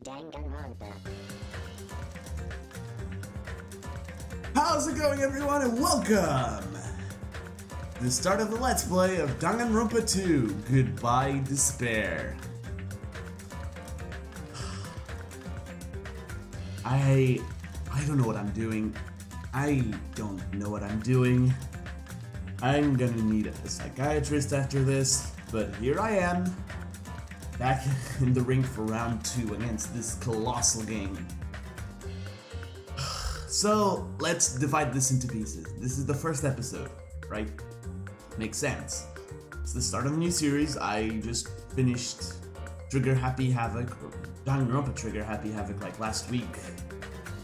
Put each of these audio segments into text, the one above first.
Danganronpa. How's it going, everyone, and welcome! The start of the Let's Play of Danganronpa 2, Goodbye Despair. I don't know what I'm doing. I'm gonna need a psychiatrist after this, but here I am, back in the ring for round 2 against this colossal game. So, let's divide this into pieces. This is the first episode, right? Makes sense. It's the start of a new series. I just finished Trigger Happy Havoc, or Danganronpa Trigger Happy Havoc, like last week.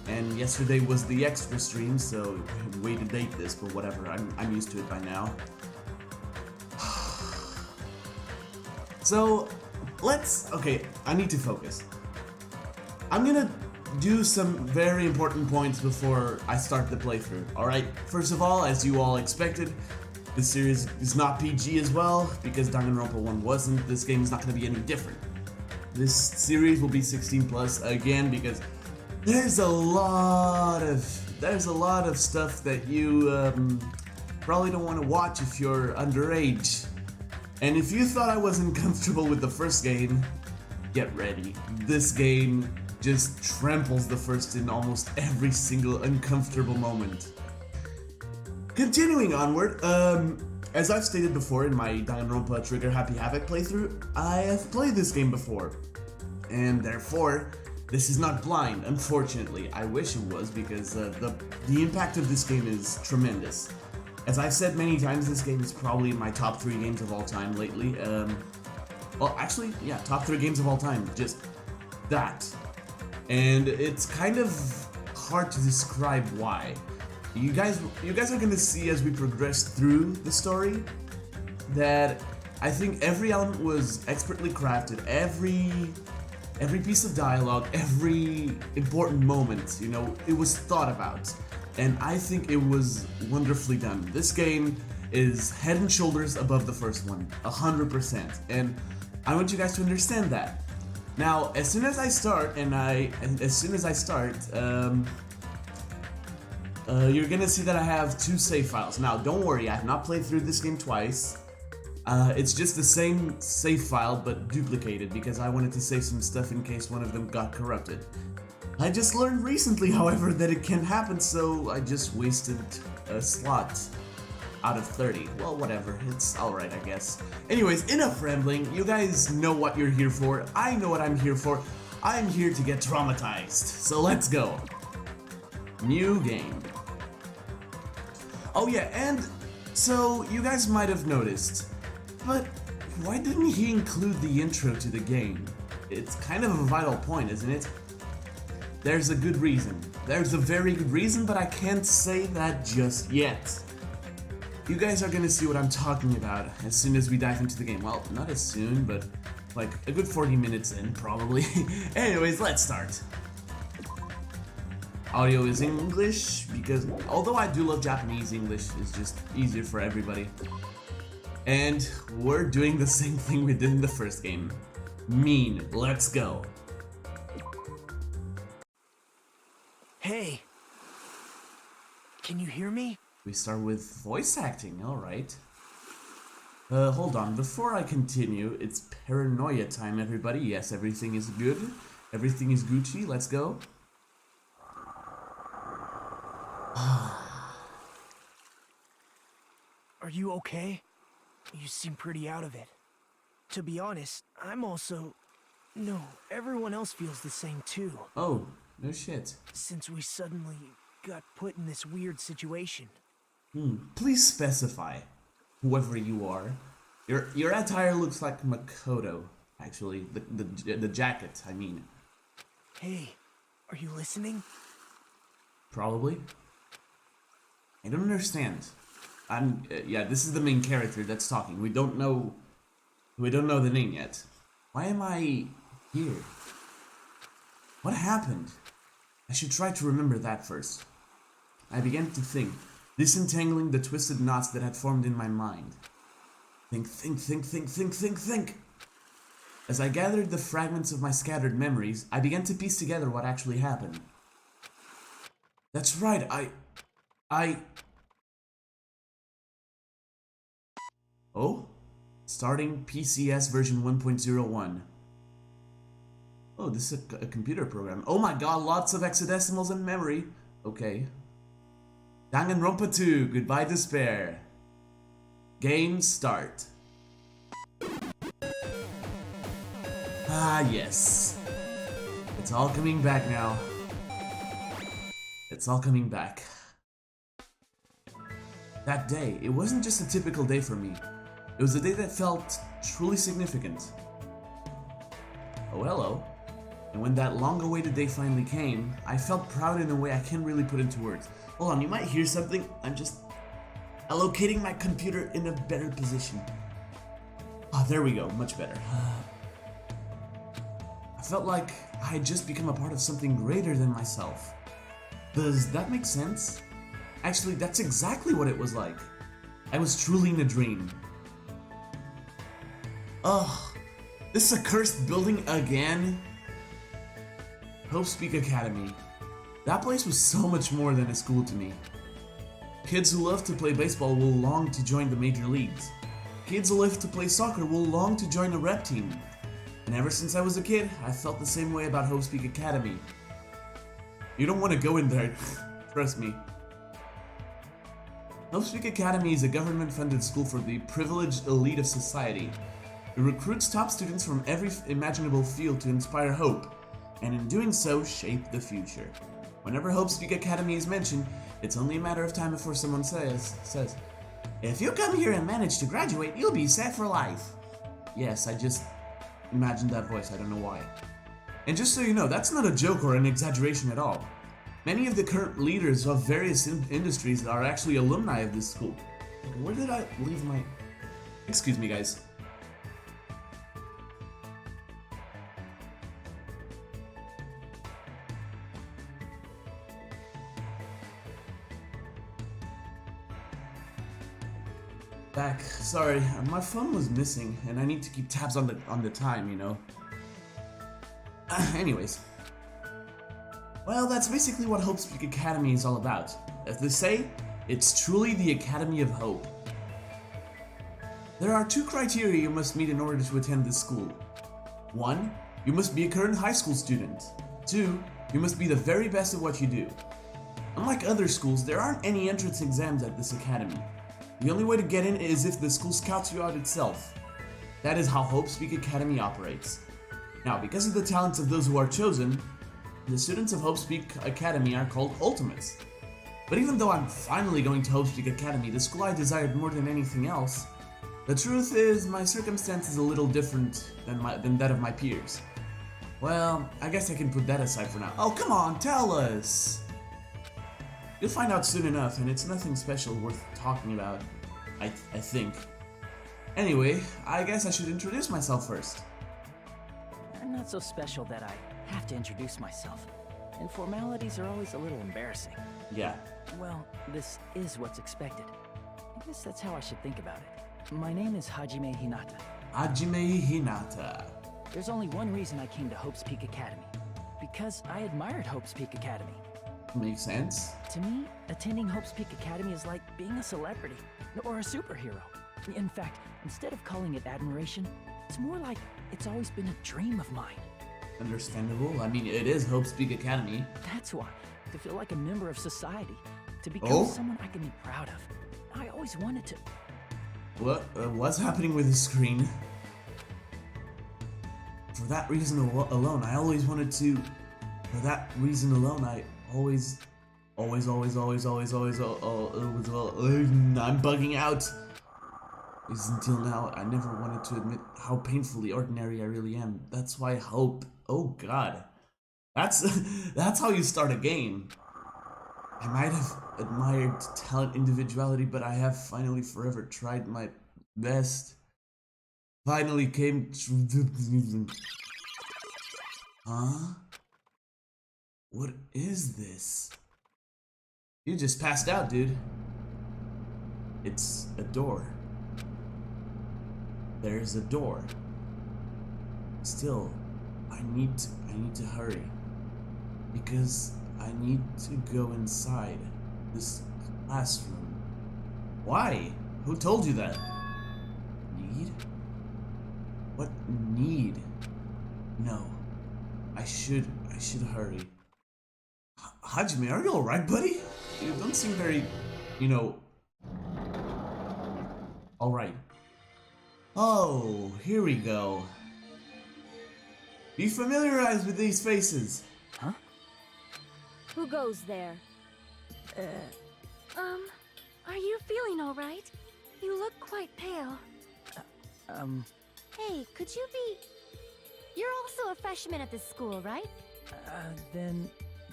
And yesterday was the extra stream, so way to date this, but whatever, I'm used to it by now. So, okay, I need to focus. I'm gonna do some very important points before I start the playthrough, alright? First of all, as you all expected, this series is not PG as well, because Danganronpa 1 wasn't. This game is not gonna be any different. This series will be 16 plus again, because there's a lot of stuff that you probably don't want to watch if you're underage. And if you thought I wasn't comfortable with the first game, get ready. This game just tramples the first in almost every single uncomfortable moment. Continuing onward, as I've stated before in my Danganronpa Trigger Happy Havoc playthrough, I have played this game before, and therefore, this is not blind, unfortunately. I wish it was, because the impact of this game is tremendous. As I've said many times, this game is probably in my top 3 games of all time lately. Well, actually, yeah, top 3 games of all time, just that. And it's kind of hard to describe why. You guys are gonna see as we progress through the story that I think every element was expertly crafted. Every piece of dialogue, every important moment, you know, it was thought about. And I think it was wonderfully done. This game is head and shoulders above the first one, 100%. And I want you guys to understand that. Now, as soon as I start, you're gonna see that I have 2 save files. Now, don't worry, I have not played through this game twice. It's just the same save file, but duplicated, because I wanted to save some stuff in case one of them got corrupted. I just learned recently, however, that it can happen, so I just wasted a slot out of 30. Well, whatever, it's alright, I guess. Anyways, enough rambling. You guys know what you're here for. I know what I'm here for. I'm here to get traumatized. So let's go. New game. Oh yeah, and so you guys might have noticed, but why didn't he include the intro to the game? It's kind of a vital point, isn't it? There's a good reason. There's a very good reason, but I can't say that just yet. You guys are gonna see what I'm talking about as soon as we dive into the game. Well, not as soon, but like a good 40 minutes in, probably. Anyways, let's start. Audio is English, because although I do love Japanese, English is just easier for everybody. And we're doing the same thing we did in the first game. Mean, let's go. Hey, can you hear me? We start with voice acting, alright. Hold on, before I continue, it's paranoia time, everybody. Yes, everything is good. Everything is Gucci, let's go. Are you okay? You seem pretty out of it. To be honest, I'm also... No, everyone else feels the same too. Oh, no shit. Since we suddenly got put in this weird situation. Please specify, whoever you are. Your attire looks like Makoto, actually. The jacket, I mean. Hey, are you listening? Probably. I don't understand. Yeah, this is the main character that's talking. We don't know the name yet. Why am I here? What happened? I should try to remember that first. I began to think, disentangling the twisted knots that had formed in my mind. Think. As I gathered the fragments of my scattered memories, I began to piece together what actually happened. That's right, Oh? Starting PCS version 1.01. Oh, this is a computer program. Oh my god, lots of hexadecimals in memory. Okay. Danganronpa 2, Goodbye Despair. Game start. Ah, yes. It's all coming back now. It's all coming back. That day, it wasn't just a typical day for me. It was a day that felt truly significant. Oh, hello. And when that long-awaited day finally came, I felt proud in a way I can't really put into words. Hold on, you might hear something. I'm just allocating my computer in a better position. Ah, there we go, much better. I felt like I had just become a part of something greater than myself. Does that make sense? Actually, that's exactly what it was like. I was truly in a dream. Ugh, this accursed building again? Hopespeak Academy. That place was so much more than a school to me. Kids who love to play baseball will long to join the major leagues. Kids who love to play soccer will long to join a rep team. And ever since I was a kid, I felt the same way about Hopespeak Academy. You don't want to go in there, trust me. Hopespeak Academy is a government-funded school for the privileged elite of society. It recruits top students from every imaginable field to inspire hope, and in doing so, shape the future. Whenever Hopespeak Academy is mentioned, it's only a matter of time before someone says, if you come here and manage to graduate, you'll be set for life. Yes, I just imagined that voice, I don't know why. And just so you know, that's not a joke or an exaggeration at all. Many of the current leaders of various industries are actually alumni of this school. Where did I leave my... Excuse me, guys. Back. Sorry, my phone was missing, and I need to keep tabs on the time, you know. Anyways. Well, that's basically what Hopespeak Academy is all about. As they say, it's truly the Academy of Hope. There are 2 criteria you must meet in order to attend this school. 1, you must be a current high school student. 2, you must be the very best at what you do. Unlike other schools, there aren't any entrance exams at this academy. The only way to get in is if the school scouts you out itself. That is how Hopespeak Academy operates. Now, because of the talents of those who are chosen, the students of Hopespeak Academy are called Ultimates. But even though I'm finally going to Hopespeak Academy, the school I desired more than anything else, the truth is my circumstance is a little different than that of my peers. Well, I guess I can put that aside for now. Oh, come on, tell us! You'll find out soon enough, and it's nothing special worth talking about, I think. Anyway, I guess I should introduce myself first. I'm not so special that I have to introduce myself, and formalities are always a little embarrassing. Yeah. Well, this is what's expected. I guess that's how I should think about it. My name is Hajime Hinata. Hajime Hinata. There's only one reason I came to Hopespeak Academy. Because I admired Hopespeak Academy. Makes sense. To me, attending Hopespeak Academy is like being a celebrity, or a superhero. In fact, instead of calling it admiration, it's more like it's always been a dream of mine. Understandable. I mean, it is Hopespeak Academy. That's why, to feel like a member of society, to become someone I can be proud of. I always wanted to. What's happening with the screen? For that reason alone, I always wanted to. For that reason alone, I always, I'm bugging out. Because until now, I never wanted to admit how painfully ordinary I really am. That's why hope. Oh God, that's how you start a game. I might have admired talent, individuality, but I have finally forever tried my best. Finally came through. Huh? What is this? You just passed out, dude. It's a door. There's a door. Still, I need to hurry. Because I need to go inside this classroom. Why? Who told you that? Need? What need? No. I should hurry. Hajime, are you alright, buddy? You don't seem very, alright. Oh, here we go. Be familiarized with these faces. Huh? Who goes there? Are you feeling all right? You look quite pale. Hey, could you be... You're also a freshman at this school, right? Then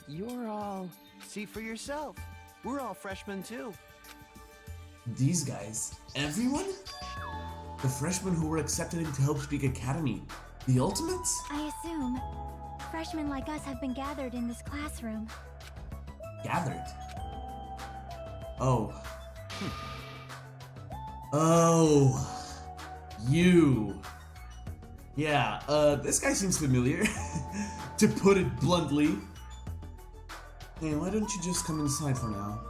you're all... See for yourself. We're all freshmen too. These guys? Everyone? The freshmen who were accepted into Hope Speak Academy. The Ultimates? I assume freshmen like us have been gathered in this classroom. Gathered? Oh. Oh. You. Yeah, this guy seems familiar, to put it bluntly. Hey, why don't you just come inside for now?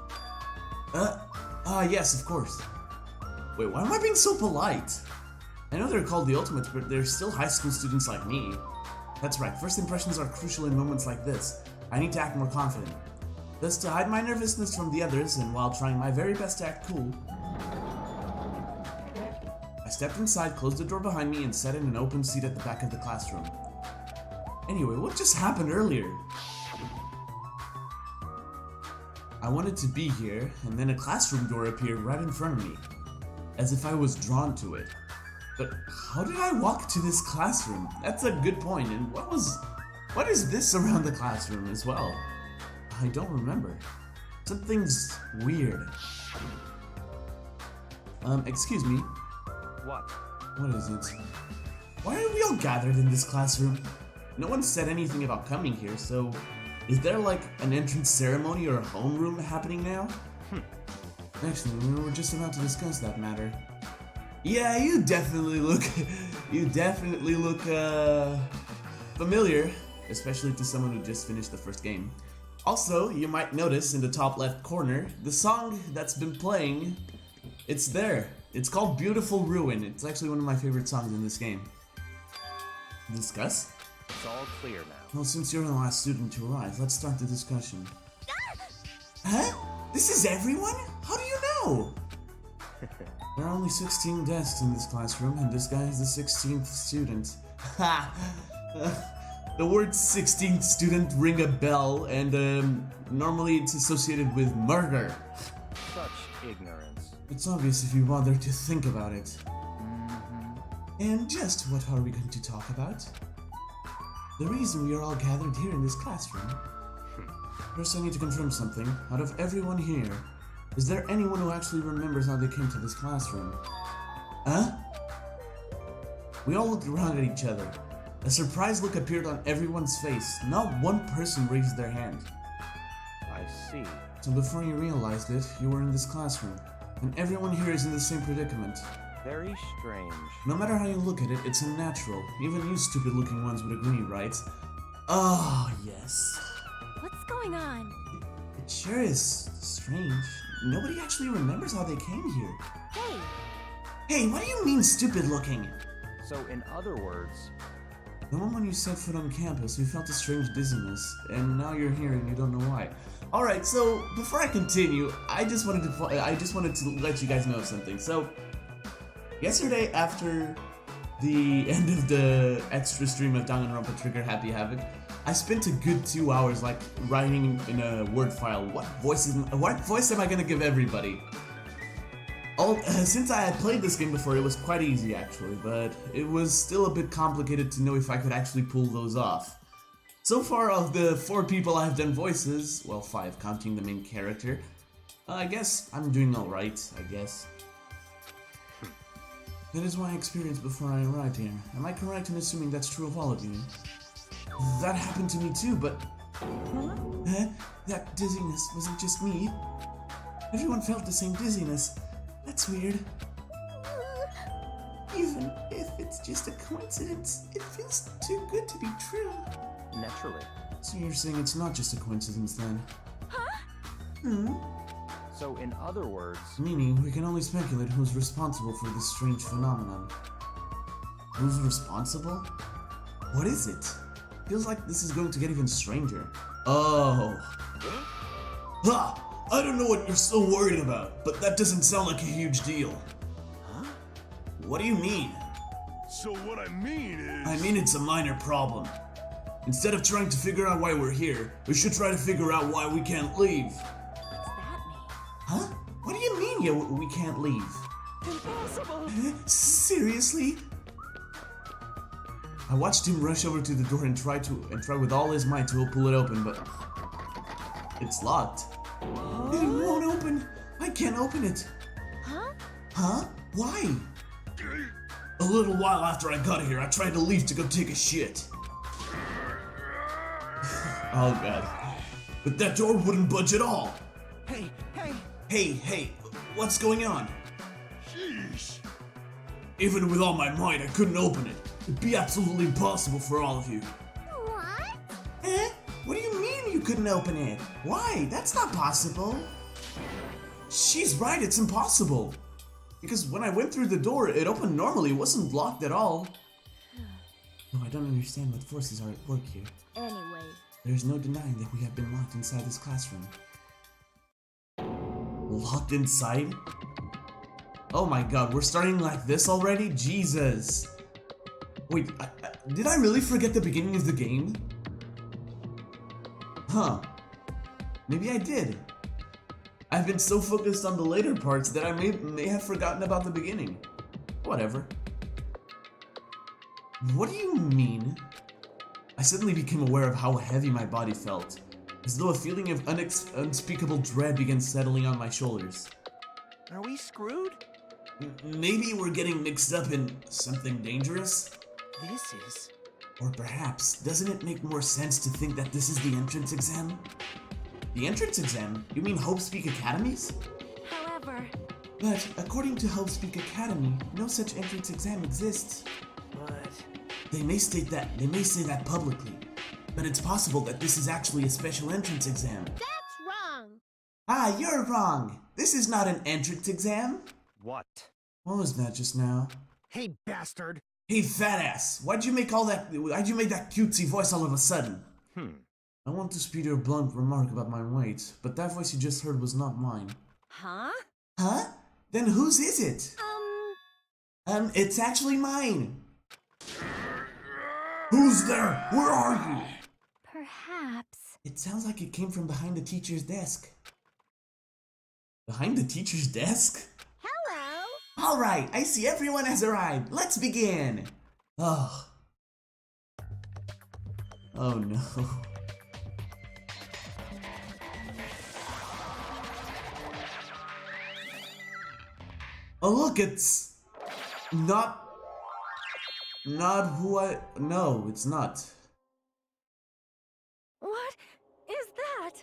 Yes, of course. Wait, why am I being so polite? I know they're called the Ultimates, but they're still high school students like me. That's right, first impressions are crucial in moments like this. I need to act more confident. Thus, to hide my nervousness from the others, and while trying my very best to act cool, I stepped inside, closed the door behind me, and sat in an open seat at the back of the classroom. Anyway, what just happened earlier? I wanted to be here, and then a classroom door appeared right in front of me, as if I was drawn to it. But how did I walk to this classroom? That's a good point, and what is this around the classroom as well? I don't remember. Something's weird. Excuse me. What? What is it? Why are we all gathered in this classroom? No one said anything about coming here, so is there like an entrance ceremony or a homeroom happening now? Actually, we were just about to discuss that matter. Yeah, you definitely look familiar, especially to someone who just finished the first game. Also, you might notice in the top left corner, the song that's been playing, it's there. It's called Beautiful Ruin. It's actually one of my favorite songs in this game. Discuss? It's all clear now. Well, since you're the last student to arrive, let's start the discussion. Huh? This is everyone? How do you know? There are only 16 desks in this classroom, and this guy is the 16th student. Ha! The word 16th student ring a bell, and normally it's associated with murder. Such ignorance. It's obvious if you bother to think about it. And just what are we going to talk about? The reason we are all gathered here in this classroom. First, I need to confirm something. Out of everyone here, is there anyone who actually remembers how they came to this classroom? Huh? We all looked around at each other. A surprised look appeared on everyone's face. Not one person raised their hand. I see. So before you realized it, you were in this classroom. And everyone here is in the same predicament. Very strange. No matter how you look at it, it's unnatural. Even you stupid-looking ones would agree, right? Oh, yes. What's going on? It sure is strange. Nobody actually remembers how they came here. Hey, Hey, what do you mean stupid-looking? So in other words, The moment you set foot on campus, you felt a strange dizziness, and now you're here and you don't know why. Alright, so before I continue, I just wanted to let you guys know something. So, yesterday after the end of the extra stream of Danganronpa Trigger Happy Havoc, I spent a good 2 hours like writing in a Word file. What voice am I gonna give everybody? Since I had played this game before, it was quite easy actually, but it was still a bit complicated to know if I could actually pull those off. So far, of the 4 people I've done voices, well 5 counting the main character, I guess I'm doing alright, I guess. That is my experience before I arrived here. Am I correct in assuming that's true of all of you? That happened to me too, but... Huh? That dizziness wasn't just me. Everyone felt the same dizziness. That's weird. Even if it it's just a coincidence. It feels too good to be true. Naturally. So you're saying it's not just a coincidence then? Huh? So in other words, Meaning, we can only speculate who's responsible for this strange phenomenon. Who's responsible? What is it? Feels like this is going to get even stranger. Oh. Ha! I don't know what you're so worried about, but that doesn't sound like a huge deal. Huh? What do you mean? So what I mean is... I mean it's a minor problem. Instead of trying to figure out why we're here, we should try to figure out why we can't leave. What's that mean? Huh? What do you mean we can't leave? Impossible! Seriously? I watched him rush over to the door and try with all his might to pull it open, but it's locked. It won't open. I can't open it. Huh? Huh? Why? A little while after I got here, I tried to leave to go take a shit. Oh god. But that door wouldn't budge at all. Hey, hey! Hey, what's going on? Sheesh. Even with all my might, I couldn't open it. It'd be absolutely impossible for all of you. What? Eh? What do you mean you couldn't open it? Why? That's not possible. She's right, it's impossible. Because when I went through the door, it opened normally, it wasn't locked at all. No, I don't understand what forces are at work here. Anyway. There's no denying that we have been locked inside this classroom. Locked inside? Oh my god, we're starting like this already? Jesus. Wait, did I really forget the beginning of the game? Huh. Maybe I did. I've been so focused on the later parts that I may have forgotten about the beginning. Whatever. What do you mean? I suddenly became aware of how heavy my body felt, as though a feeling of unspeakable dread began settling on my shoulders. Are we screwed? Maybe we're getting mixed up in something dangerous? This is... Or perhaps, doesn't it make more sense to think that this is the entrance exam? The entrance exam? You mean Hope Speak Academies? However... But, according to Hope Speak Academy, no such entrance exam exists. But... They may say that publicly, but it's possible that this is actually a special entrance exam. That's wrong! Ah, you're wrong! This is not an entrance exam! what? What was that just now? Hey, bastard! Hey, fat ass! Why'd you make that cutesy voice all of a sudden? I want to speed your blunt remark about my weight, but that voice you just heard was not mine. Huh? Huh? Then whose is it? It's actually mine! Who's there? Where are you? Perhaps... It sounds like it came from behind the teacher's desk. Behind the teacher's desk? Hello? Alright, I see everyone has arrived. Let's begin. Oh. Oh no. Oh look, it's not who I... No, it's not. What is that?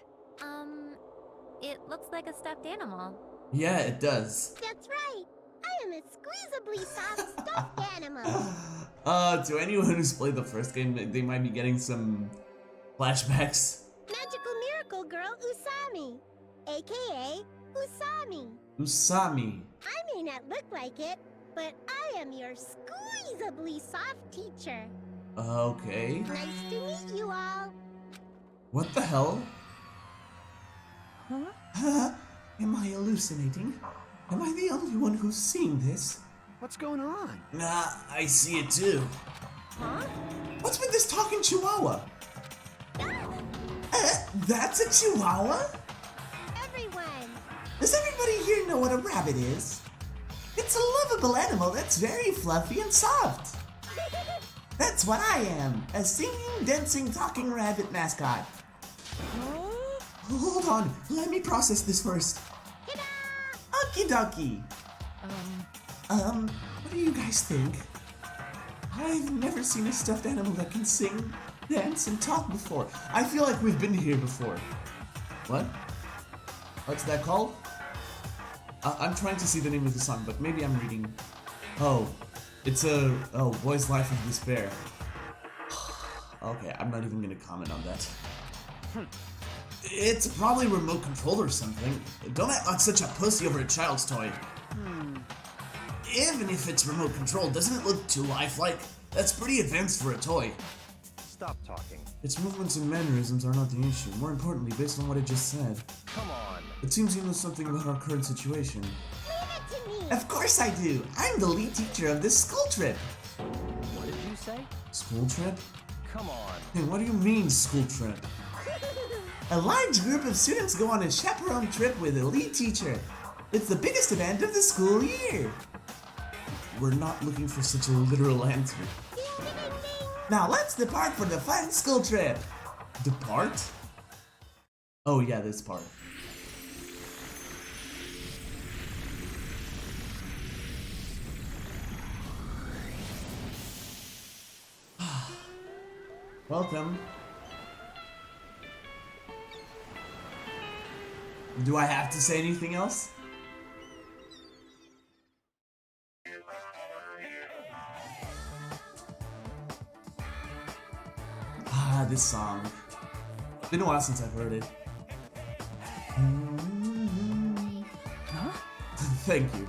It looks like a stuffed animal. Yeah, it does. That's right. I am a squeezably soft stuffed animal. To anyone who's played the first game, they might be getting some flashbacks. Magical miracle girl Usami, aka Usami. Usami. I may not look like it, but I am your squeezably soft teacher. Okay. Nice to meet you all. What the hell? Huh? Huh? Am I hallucinating? Am I the only one who's seeing this? What's going on? Nah, I see it too. Huh? What's with this talking chihuahua? That's a chihuahua? Everyone. Does everybody here know what a rabbit is? It's a lovable animal that's very fluffy and soft. That's what I am, a singing, dancing, talking rabbit mascot. Hold on, let me process this first. Okie dokie. What do you guys think? I've never seen a stuffed animal that can sing, dance, and talk before. I feel like we've been here before. What? What's that called? I'm trying to see the name of the song, but maybe I'm reading. Oh, It's a boy's life of despair. Okay, I'm not even gonna comment on that. It's probably remote controlled or something. Don't act like such a pussy over a child's toy. Even if it's remote controlled, doesn't it look too lifelike? That's pretty advanced for a toy. Stop talking. Its movements and mannerisms are not the issue. More importantly, based on what it just said, Come on. it seems you know something about our current situation. Leave it to me. Of course I do! I'm the lead teacher of this school trip! What did you say? School trip? Come on. Hey, what do you mean, school trip? A large group of students go on a chaperone trip with a lead teacher. It's the biggest event of the school year. We're not looking for such a literal answer. Ding, ding, ding, ding. Now let's depart for the fun school trip. Depart? Oh yeah, this part. Welcome. Do I have to say anything else? Ah, this song. Been a while since I've heard it. Thank you.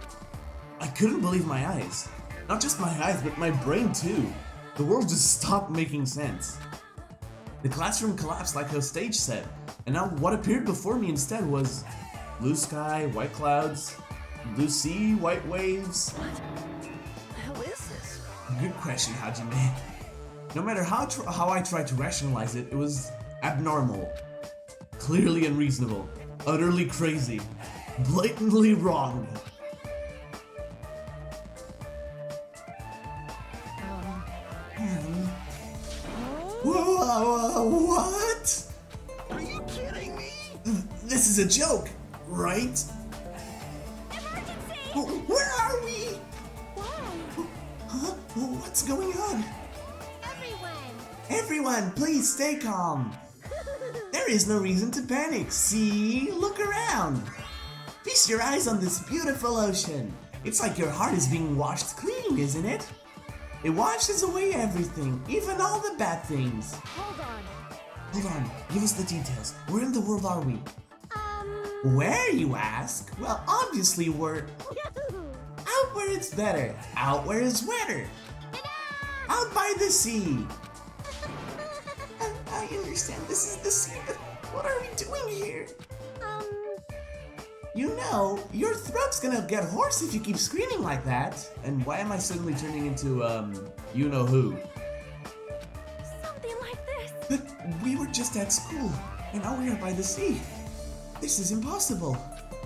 I couldn't believe my eyes. Not just my eyes, but my brain too. The world just stopped making sense. The classroom collapsed like a stage set, and now what appeared before me instead was blue sky, white clouds, blue sea, white waves. What the hell is this? Good question, Hajime. No matter how I tried to rationalize it, it was abnormal, clearly unreasonable, utterly crazy, blatantly wrong. Whoa, what? Are you kidding me? This is a joke, right? Emergency! Where are we? Why? Huh? What's going on? Everyone! Everyone, please stay calm. There is no reason to panic. See? Look around. Feast your eyes on this beautiful ocean. It's like your heart is being washed clean, isn't it? It washes away everything, even all the bad things. Hold on. Hold on, give us the details. Where in the world are we? Um... Where, you ask? Well, obviously we're out where it's better. Out where it's wetter. Out by the sea. I understand this is the sea, but what are we doing here? You know, your throat's gonna get hoarse if you keep screaming like that. And why am I suddenly turning into, you know who? Something like this. But we were just at school, and now we are by the sea. This is impossible.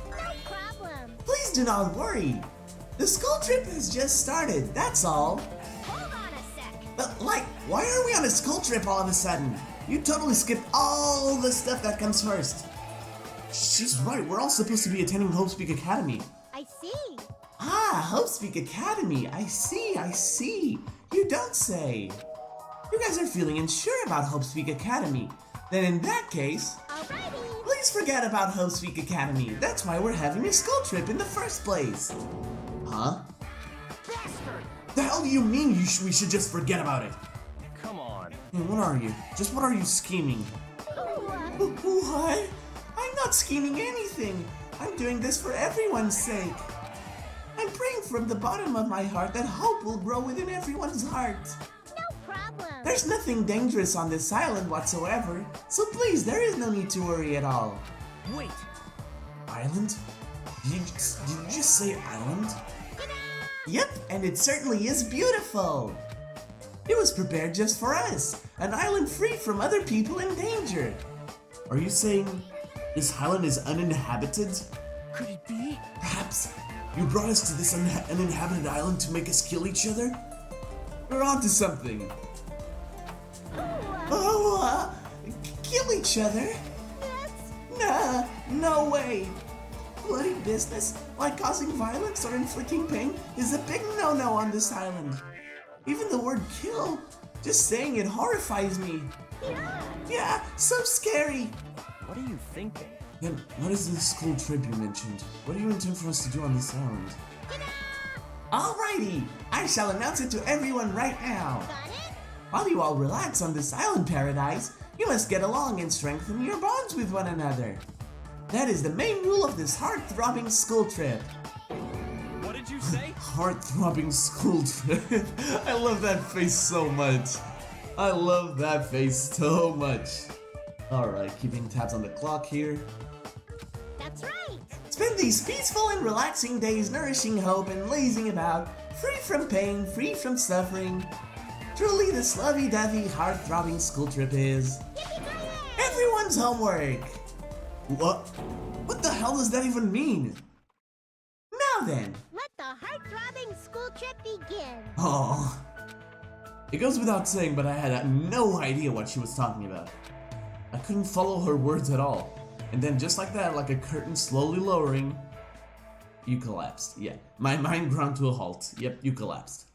No problem. Please do not worry. The school trip has just started, that's all. Hold on a sec. But, like, why are we on a school trip all of a sudden? You totally skipped all the stuff that comes first. She's right, we're all supposed to be attending Hopespeak Academy. I see. Ah, Hopespeak Academy. I see. You don't say. You guys are feeling unsure about Hopespeak Academy. Then in that case, Alrighty. please forget about Hopespeak Academy. That's why we're having a school trip in the first place. Huh? Bastard! The hell do you mean we should just forget about it? Come on. Hey, what are you? Just what are you scheming? What? I'm not scheming anything. I'm doing this for everyone's sake. I'm praying from the bottom of my heart that hope will grow within everyone's heart. No problem. There's nothing dangerous on this island whatsoever, so please, there is no need to worry at all. Wait, Island? Did you just say island? Yep, and it certainly is beautiful. It was prepared just for us, an island free from other people in danger. Are you saying this island is uninhabited? could it be? Perhaps you brought us to this uninhabited island to make us kill each other? We're onto something. Kill each other? Nah, no way. Bloody business, like causing violence or inflicting pain, is a big no-no on this island. Even the word kill, just saying it horrifies me. Yeah, so scary. What are you thinking? And what is this school trip you mentioned? What do you intend for us to do on this island? Alrighty, I shall announce it to everyone right now. Got it? While you all relax on this island paradise, you must get along and strengthen your bonds with one another. That is the main rule of this heart-throbbing school trip. What did you say? Heart-throbbing school trip. I love that face so much. I love that face so much. Alright, keeping tabs on the clock here. That's right. Spend these peaceful and relaxing days nourishing hope and lazing about, free from pain, free from suffering. Truly the lovey-dovey, heart-throbbing school trip is everyone's homework. What? What the hell does that even mean? Now then. Let the heart-throbbing school trip begin. Oh. It goes without saying, but I had no idea what she was talking about. I couldn't follow her words at all. And then just like that, like a curtain slowly lowering, you collapsed. Yeah, my mind ground to a halt. Yep, you collapsed.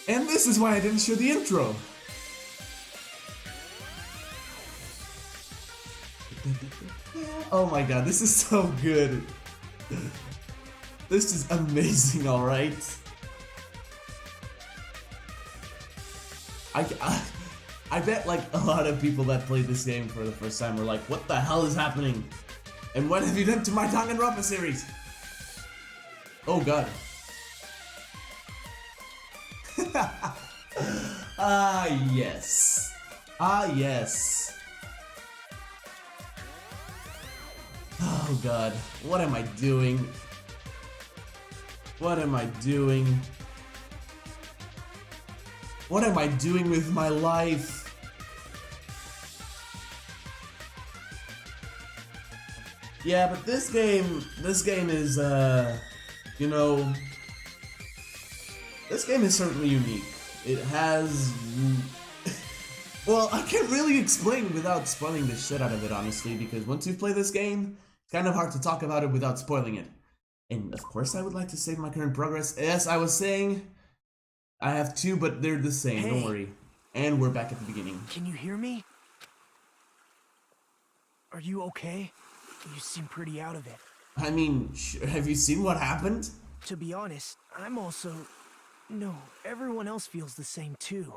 And this is why I didn't show the intro. Oh my god, this is so good. This is amazing, alright? I bet like a lot of people that played this game for the first time were like, what the hell is happening? And what have you done to my Danganronpa series? Oh god. Ah yes. Ah yes. Oh god, what am I doing? What am I doing? What am I doing with my life? Yeah, but this game is, you know, this game is certainly unique. It has, well, I can't really explain without spoiling the shit out of it, honestly, because once you play this game, it's kind of hard to talk about it without spoiling it. And of course, I would like to save my current progress. Yes, I was saying, I have two, but they're the same, Hey. don't worry. And we're back at the beginning. Can you hear me? Are you okay? You seem pretty out of it. I mean, have you seen what happened? To be honest, I'm also... No, everyone else feels the same too.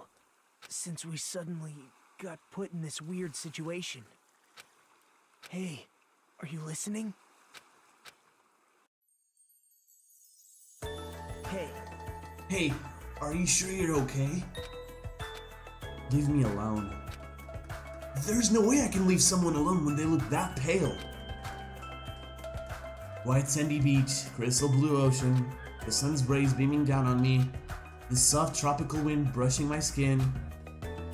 Since we suddenly got put in this weird situation. Hey, are you listening? Hey, Hey, are you sure you're okay? Leave me alone. There's no way I can leave someone alone when they look that pale. White sandy beach, crystal blue ocean, the sun's rays beaming down on me, the soft tropical wind brushing my skin.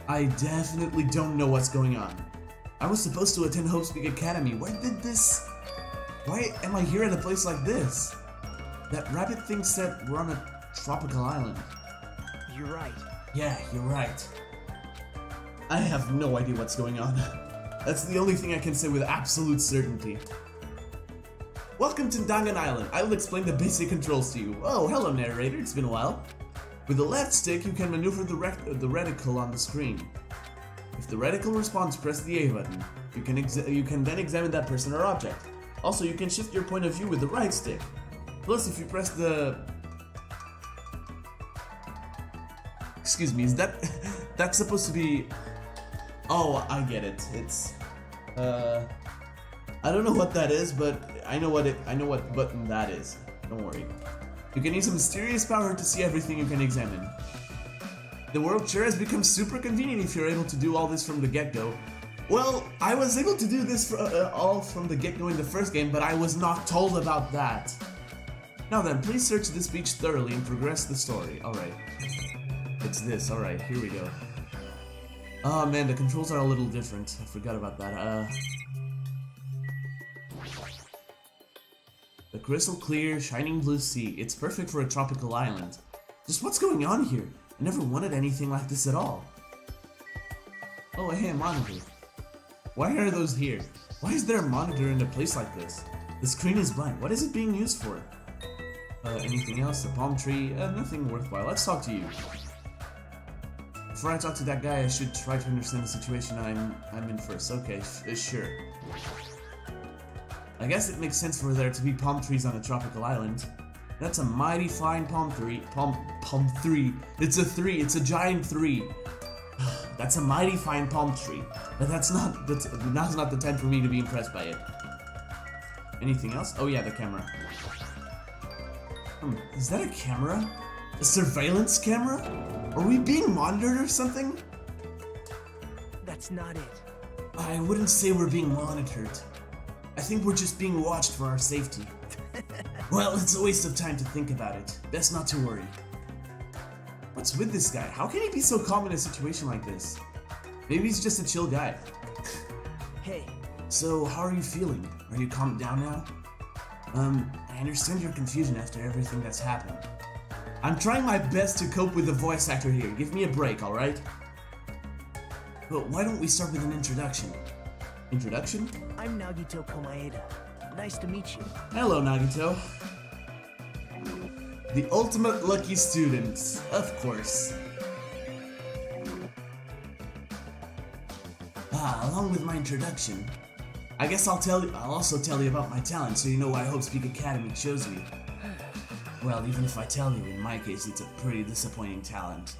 I definitely don't know what's going on. I was supposed to attend Hope's Peak Academy. Why am I here at a place like this? That rabbit thing said we're on a tropical island. you're right. Yeah, you're right. I have no idea what's going on. That's the only thing I can say with absolute certainty. Welcome to Dangan Island. I will explain the basic controls to you. Oh, hello narrator, it's been a while. With the left stick, you can maneuver the reticle on the screen. If the reticle responds, press the A button. You can then examine that person or object. Also, you can shift your point of view with the right stick. Plus, if you press the... Excuse me, is that's supposed to be... Oh, I get it. It's... I don't know what that is, but I know what button that is. Don't worry. You can use a mysterious power to see everything you can examine. The world sure has become super convenient if you're able to do all this from the get-go. Well, I was able to do this all from the get-go in the first game, but I was not told about that. Now then, please search this beach thoroughly and progress the story. Alright. It's this, alright, here we go. Oh man, the controls are a little different. I forgot about that. The crystal clear, shining blue sea. It's perfect for a tropical island. Just what's going on here? I never wanted anything like this at all. Oh, hey, a monitor. Why are those here? Why is there a monitor in a place like this? The screen is blank. What is it being used for? Anything else? A palm tree? Nothing worthwhile. Let's talk to you. Before I talk to that guy, I should try to understand the situation I'm in first. Okay, sure. I guess it makes sense for there to be palm trees on a tropical island. That's a mighty fine palm 3. Palm 3. It's a 3. It's a giant 3. That's a mighty fine palm tree. But now's not the time for me to be impressed by it. Anything else? Oh yeah, the camera. Is that a camera? A surveillance camera? Are we being monitored or something? That's not it. I wouldn't say we're being monitored. I think we're just being watched for our safety. Well, it's a waste of time to think about it. Best not to worry. What's with this guy? How can he be so calm in a situation like this? Maybe he's just a chill guy. Hey. So, how are you feeling? Are you calmed down now? I understand your confusion after everything that's happened. I'm trying my best to cope with the voice actor here. Give me a break, alright? But why don't we start with an introduction? Introduction? I'm Nagito Komaeda. Nice to meet you. Hello, Nagito. The ultimate lucky student, of course. Along with my introduction, I guess I'll also tell you about my talent so you know why Hope Speak Academy chose me. Well, even if I tell you, in my case, it's a pretty disappointing talent.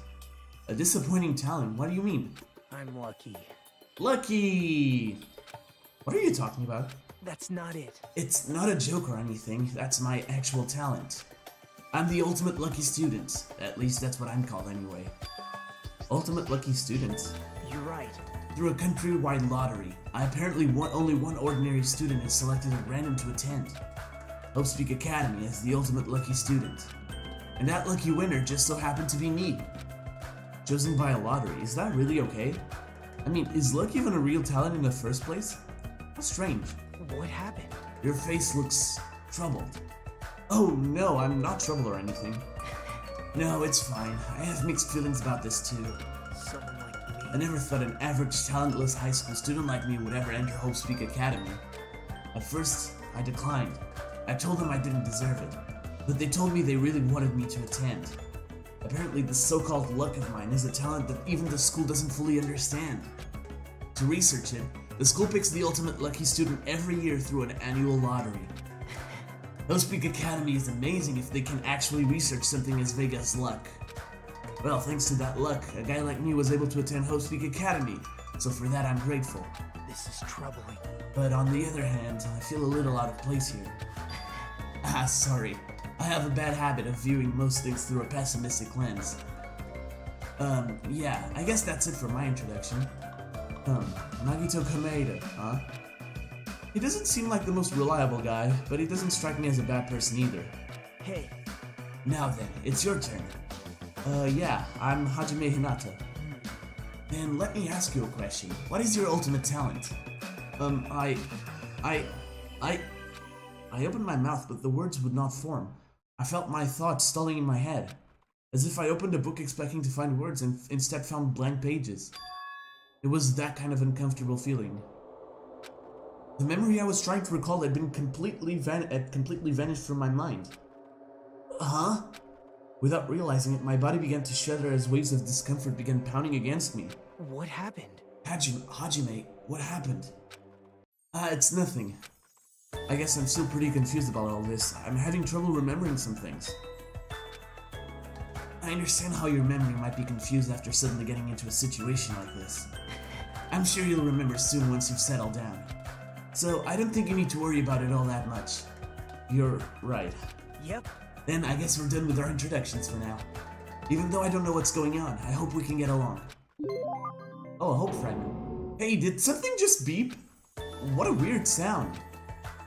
A disappointing talent? What do you mean? I'm lucky. Lucky! What are you talking about? That's not it. It's not a joke or anything, that's my actual talent. I'm the ultimate lucky student. At least that's what I'm called anyway. Ultimate lucky student? You're right. Through a countrywide lottery, only one ordinary student is selected at random to attend. Hope Speak Academy as the ultimate lucky student. And that lucky winner just so happened to be me. Chosen by a lottery, is that really okay? I mean, is luck even a real talent in the first place? How strange. What happened? Your face looks troubled. Oh no, I'm not troubled or anything. No, it's fine. I have mixed feelings about this too. Someone like me. I never thought an average, talentless high school student like me would ever enter Hope Speak Academy. At first, I declined. I told them I didn't deserve it, but they told me they really wanted me to attend. Apparently, this so-called luck of mine is a talent that even the school doesn't fully understand. To research it, the school picks the ultimate lucky student every year through an annual lottery. Hope Speak Academy is amazing if they can actually research something as vague as luck. Well, thanks to that luck, a guy like me was able to attend Hope Speak Academy, so for that I'm grateful. This is troubling. But on the other hand, I feel a little out of place here. Sorry. I have a bad habit of viewing most things through a pessimistic lens. Yeah, I guess that's it for my introduction. Nagito Komaeda, huh? He doesn't seem like the most reliable guy, but he doesn't strike me as a bad person either. Hey. Now then, it's your turn. Yeah, I'm Hajime Hinata. Then let me ask you a question. What is your ultimate talent? I opened my mouth, but the words would not form. I felt my thoughts stalling in my head, as if I opened a book expecting to find words and instead found blank pages. It was that kind of uncomfortable feeling. The memory I was trying to recall had completely vanished from my mind. Huh? Without realizing it, my body began to shudder as waves of discomfort began pounding against me. What happened? Hajime, what happened? It's nothing. I guess I'm still pretty confused about all this. I'm having trouble remembering some things. I understand how your memory might be confused after suddenly getting into a situation like this. I'm sure you'll remember soon once you've settled down. So I don't think you need to worry about it all that much. You're right. Yep. Then I guess we're done with our introductions for now. Even though I don't know what's going on, I hope we can get along. Oh, a hope fragment. Hey, did something just beep? What a weird sound.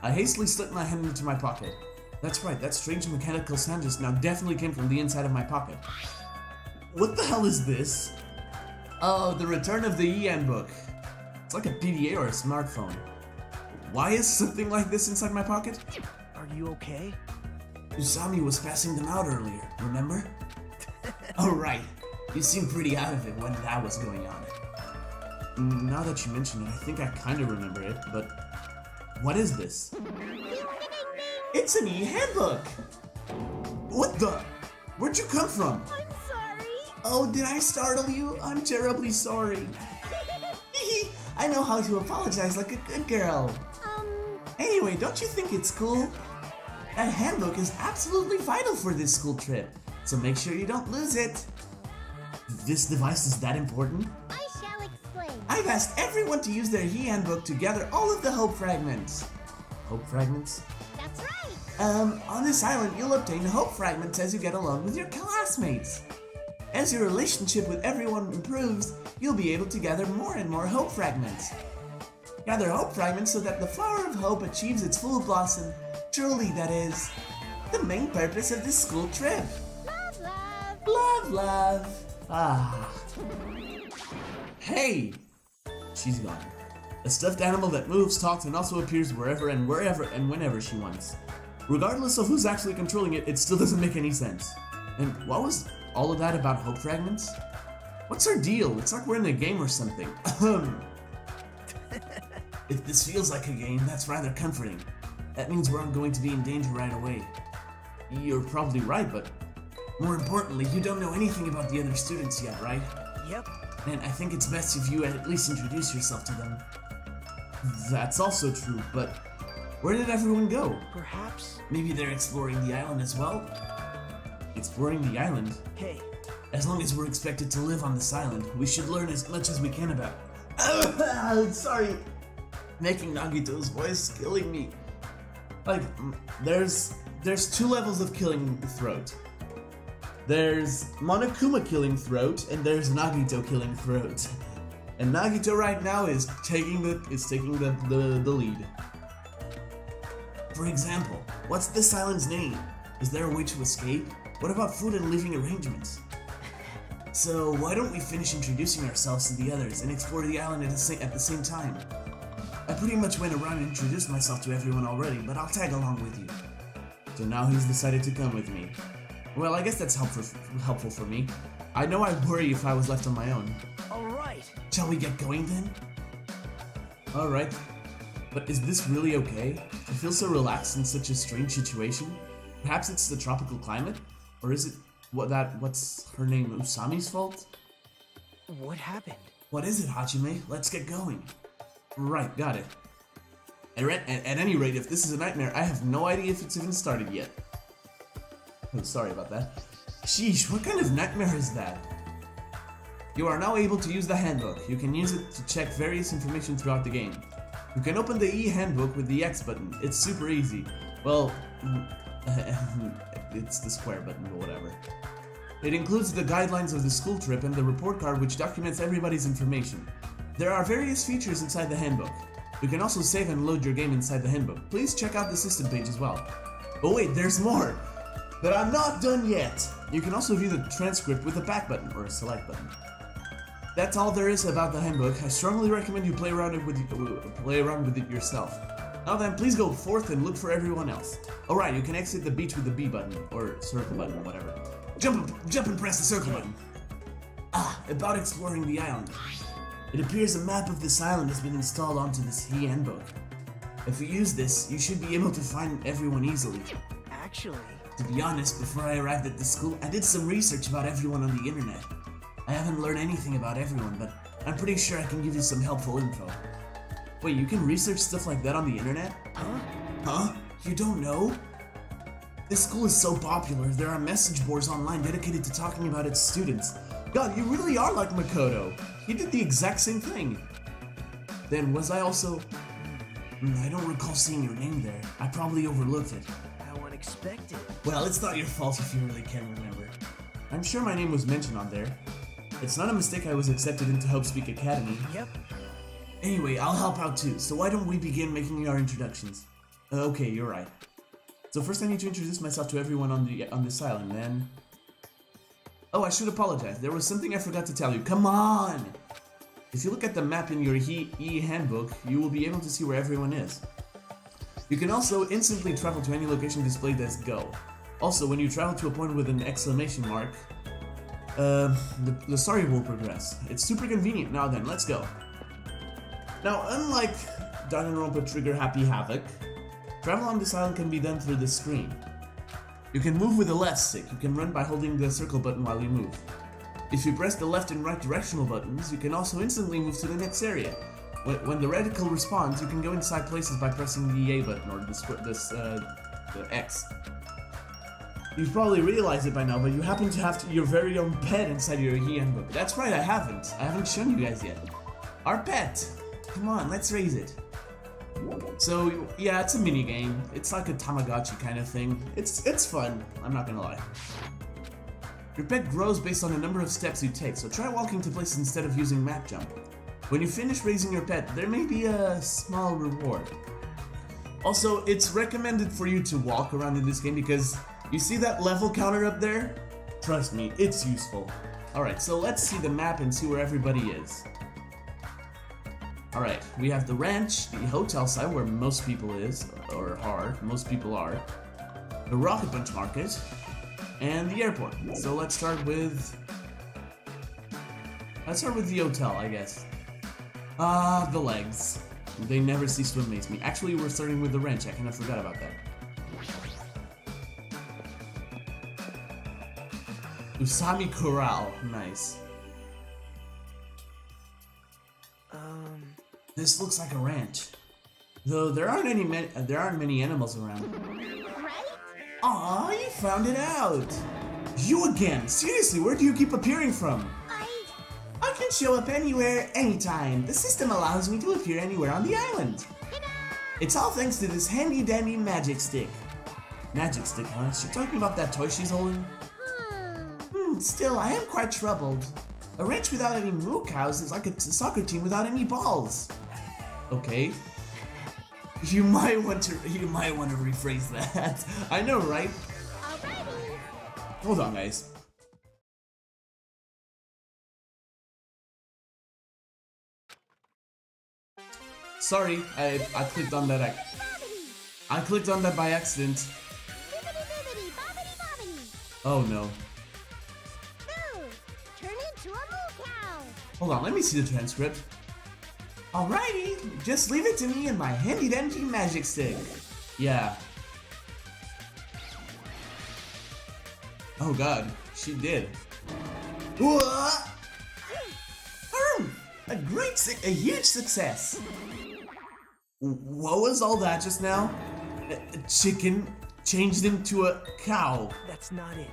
I hastily slipped my hand into my pocket. That's right, that strange mechanical sound just now definitely came from the inside of my pocket. What the hell is this? Oh, the return of the e-handbook. It's like a PDA or a smartphone. Why is something like this inside my pocket? Are you okay? Usami was passing them out earlier, remember? Oh right, you seemed pretty out of it when that was going on. Now that you mention it, I think I kinda remember it, but what is this? It's an e-handbook! What the? Where'd you come from? I'm sorry. Oh, did I startle you? I'm terribly sorry. I know how to apologize like a good girl. Anyway, don't you think it's cool? a handbook is absolutely vital for this school trip, so make sure you don't lose it. This device is that important? I shall explain. I've asked everyone to use their handbook to gather all of the hope fragments. Hope fragments? That's right. On this island, you'll obtain hope fragments as you get along with your classmates. As your relationship with everyone improves, you'll be able to gather more and more hope fragments. Gather hope fragments so that the flower of hope achieves its full blossom. Truly, that is the main purpose of this school trip. Love, love. Love, love. Ah. Hey! She's gone. A stuffed animal that moves, talks, and also appears wherever and whenever she wants. Regardless of who's actually controlling it, it still doesn't make any sense. And what was all of that about hope fragments? What's our deal? It's like we're in a game or something. If this feels like a game, that's rather comforting. That means we're going to be in danger right away. You're probably right, but more importantly, you don't know anything about the other students yet, right? Yep. And I think it's best if you at least introduce yourself to them. That's also true, but where did everyone go? Perhaps. Maybe they're exploring the island as well? Exploring the island? Hey, As long as we're expected to live on this island, we should learn as much as we can about... Sorry. Making Nagito's voice killing me. Like, there's two levels of killing the throat. There's Monokuma killing throat, and there's Nagito killing throat. And Nagito right now is taking the lead. For example, what's this island's name? Is there a way to escape? What about food and living arrangements? So why don't we finish introducing ourselves to the others and explore the island at the same time? I pretty much went around and introduced myself to everyone already, but I'll tag along with you. So now he's decided to come with me. Well, I guess that's helpful for me. I know I'd worry if I was left on my own. alright. Shall we get going then? Alright. But is this really okay? I feel so relaxed in such a strange situation. Perhaps it's the tropical climate? Or is it what's her name, Usami's fault? What happened? What is it, Hajime? Let's get going. Right, got it. At any rate, if this is a nightmare, I have no idea if it's even started yet. Oh, sorry about that. Sheesh, what kind of nightmare is that? You are now able to use the handbook. You can use it to check various information throughout the game. You can open the e-handbook with the X button. It's super easy. Well, it's the square button, but whatever. It includes the guidelines of the school trip and the report card which documents everybody's information. There are various features inside the handbook. You can also save and load your game inside the handbook. Please check out the system page as well. Oh wait, there's more! But I'm not done yet! You can also view the transcript with a back button or a select button. That's all there is about the handbook. I strongly recommend you play around with it yourself. Now then, please go forth and look for everyone else. Alright, you can exit the beach with the B button, or circle button, whatever. Jump and press the circle button. Ah, about exploring the island. It appears a map of this island has been installed onto this handbook. If you use this, you should be able to find everyone easily. Actually, To be honest, before I arrived at the school, I did some research about everyone on the internet. I haven't learned anything about everyone, but I'm pretty sure I can give you some helpful info. Wait, you can research stuff like that on the internet? Huh? You don't know? This school is so popular, there are message boards online dedicated to talking about its students. God, you really are like Makoto. He did the exact same thing. Then was I also... I don't recall seeing your name there. I probably overlooked it. how unexpected. Well, it's not your fault if you really can't remember. I'm sure my name was mentioned on there. It's not a mistake I was accepted into Hope Speak Academy. Yep. Anyway, I'll help out too, so why don't we begin making our introductions? Okay, you're right. So first I need to introduce myself to everyone on this island, then... Oh, I should apologize. There was something I forgot to tell you. Come on! If you look at the map in your e-handbook, you will be able to see where everyone is. You can also instantly travel to any location displayed as Go. Also, when you travel to a point with an exclamation mark, the story will progress. It's super convenient. Now then, let's go. Now, unlike Danganronpa Trigger Happy Havoc, travel on this island can be done through the screen. You can move with the left stick. You can run by holding the circle button while you move. If you press the left and right directional buttons, you can also instantly move to the next area. When the reticle responds, you can go inside places by pressing the A button or the X. You've probably realized it by now, but you happen to have your very own pet inside your handbook. That's right, I haven't. I haven't shown you guys yet. Our pet. Come on, let's raise it. So, yeah, it's a mini game. It's like a Tamagotchi kind of thing. It's fun, I'm not gonna lie. Your pet grows based on the number of steps you take, so try walking to places instead of using map jump. When you finish raising your pet, there may be a small reward. Also, it's recommended for you to walk around in this game because you see that level counter up there? Trust me, it's useful. Alright, so let's see the map and see where everybody is. Alright, we have the ranch, the hotel side where most people most people are, the Rocket Punch Market, and the airport. So let's start with the hotel, I guess. The legs. They never cease to amaze me. Actually, we're starting with the ranch. I kind of forgot about that. Usami Corral. Nice. This looks like a ranch. Though there aren't many animals around. Right? Aw, you found it out! You again! Seriously, where do you keep appearing from? I can show up anywhere, anytime. The system allows me to appear anywhere on the island. It's all thanks to this handy dandy magic stick. Magic stick, huh? Is she talking about that toy she's holding? Still, I am quite troubled. A ranch without any moo cows is like a soccer team without any balls. Okay. You might want to rephrase that. I know, right? Alrighty. Hold on, guys. Sorry, I clicked on that. I clicked on that by accident. Bibbidi bobbidi bobbidi. Oh no. Moo. Turn into a moo cow. Hold on, let me see the transcript. Alrighty, just leave it to me and my handy dandy magic stick. Yeah. Oh god, she did. What? A huge success. What was all that just now? A chicken changed into a cow. That's not it.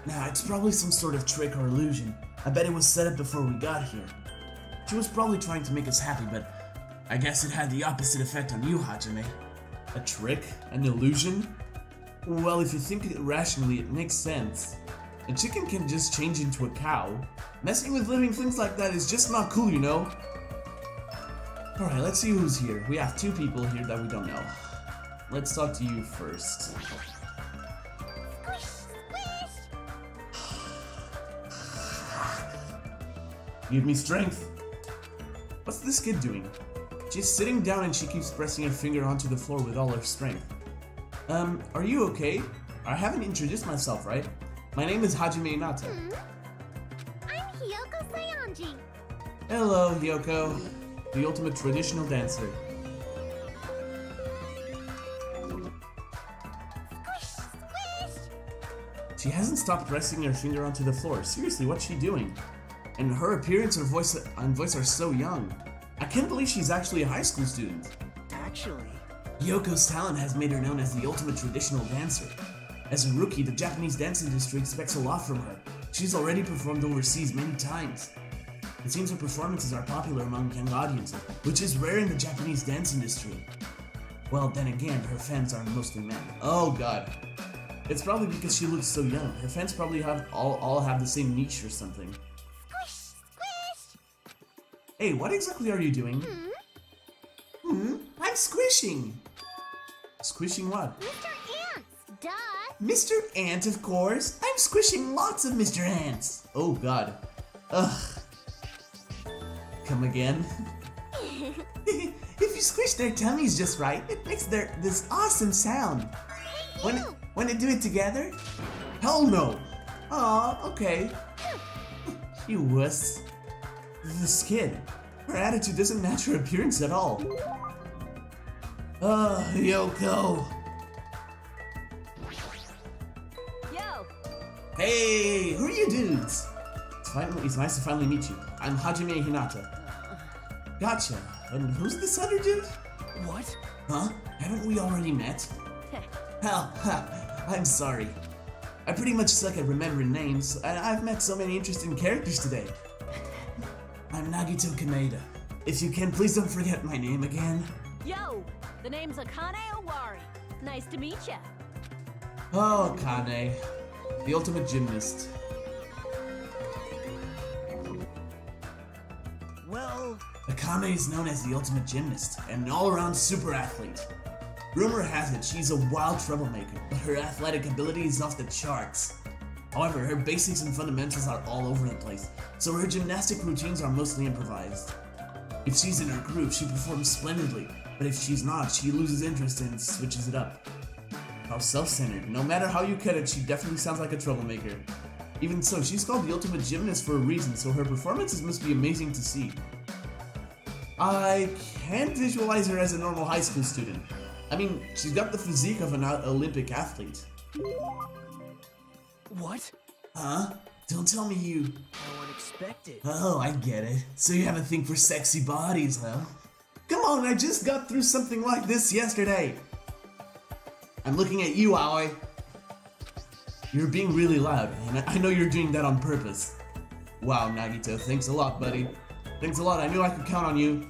Nah, it's probably some sort of trick or illusion. I bet it was set up before we got here. She was probably trying to make us happy, but I guess it had the opposite effect on you, Hajime. A trick? An illusion? Well, if you think it rationally, it makes sense. A chicken can just change into a cow. Messing with living things like that is just not cool, you know? Alright, let's see who's here. We have two people here that we don't know. Let's talk to you first. Squish, squish. Give me strength. What's this kid doing? She's sitting down and she keeps pressing her finger onto the floor with all her strength. Are you okay? I haven't introduced myself, right? My name is Hajime Hinata. I'm Hiyoko Sayanji. Hello, Hiyoko. The ultimate traditional dancer. Squish, squish. She hasn't stopped pressing her finger onto the floor. Seriously, what's she doing? And her appearance and voice are so young. I can't believe she's actually a high school student. Actually, Hiyoko's talent has made her known as the ultimate traditional dancer. As a rookie, the Japanese dance industry expects a lot from her. She's already performed overseas many times. It seems her performances are popular among young audiences, which is rare in the Japanese dance industry. Well, then again, her fans are mostly men. Oh god. It's probably because she looks so young. Her fans probably all have the same niche or something. Squish, squish. Hey, what exactly are you doing? I'm squishing! Squishing what? Mr. Ants, duh. Mr. Ant, of course! I'm squishing lots of Mr. Ants! Oh god. Ugh. Come again? If you squish their tummies just right, it makes this awesome sound. Wanna do it together? Hell no! Aw, okay. You wuss. This kid. Her attitude doesn't match her appearance at all. Yoko. Yo! Hey, who are you dudes? It's nice to finally meet you. I'm Hajime Hinata. Gotcha. And who's this other dude? what? Huh? Haven't we already met? Hell, I'm sorry. I pretty much suck at remembering names, and I've met so many interesting characters today. I'm Nagito Kaneda. If you can, please don't forget my name again. Yo, the name's Akane Owari. Nice to meet ya. Oh, Kane. The ultimate gymnast. Well, Akane is known as the ultimate gymnast, and an all-around super athlete. Rumor has it she's a wild troublemaker, but her athletic ability is off the charts. However, her basics and fundamentals are all over the place, so her gymnastic routines are mostly improvised. If she's in her groove, she performs splendidly, but if she's not, she loses interest and switches it up. How self-centered. No matter how you cut it, she definitely sounds like a troublemaker. Even so, she's called the ultimate gymnast for a reason, so her performances must be amazing to see. I can't visualize her as a normal high school student. I mean, she's got the physique of an Olympic athlete. what? Huh? Don't tell me you... No one expected. Oh, I get it. So you have a thing for sexy bodies, huh? Come on, I just got through something like this yesterday. I'm looking at you, Aoi. You're being really loud, and I know you're doing that on purpose. Wow, Nagito, thanks a lot, buddy. Thanks a lot, I knew I could count on you.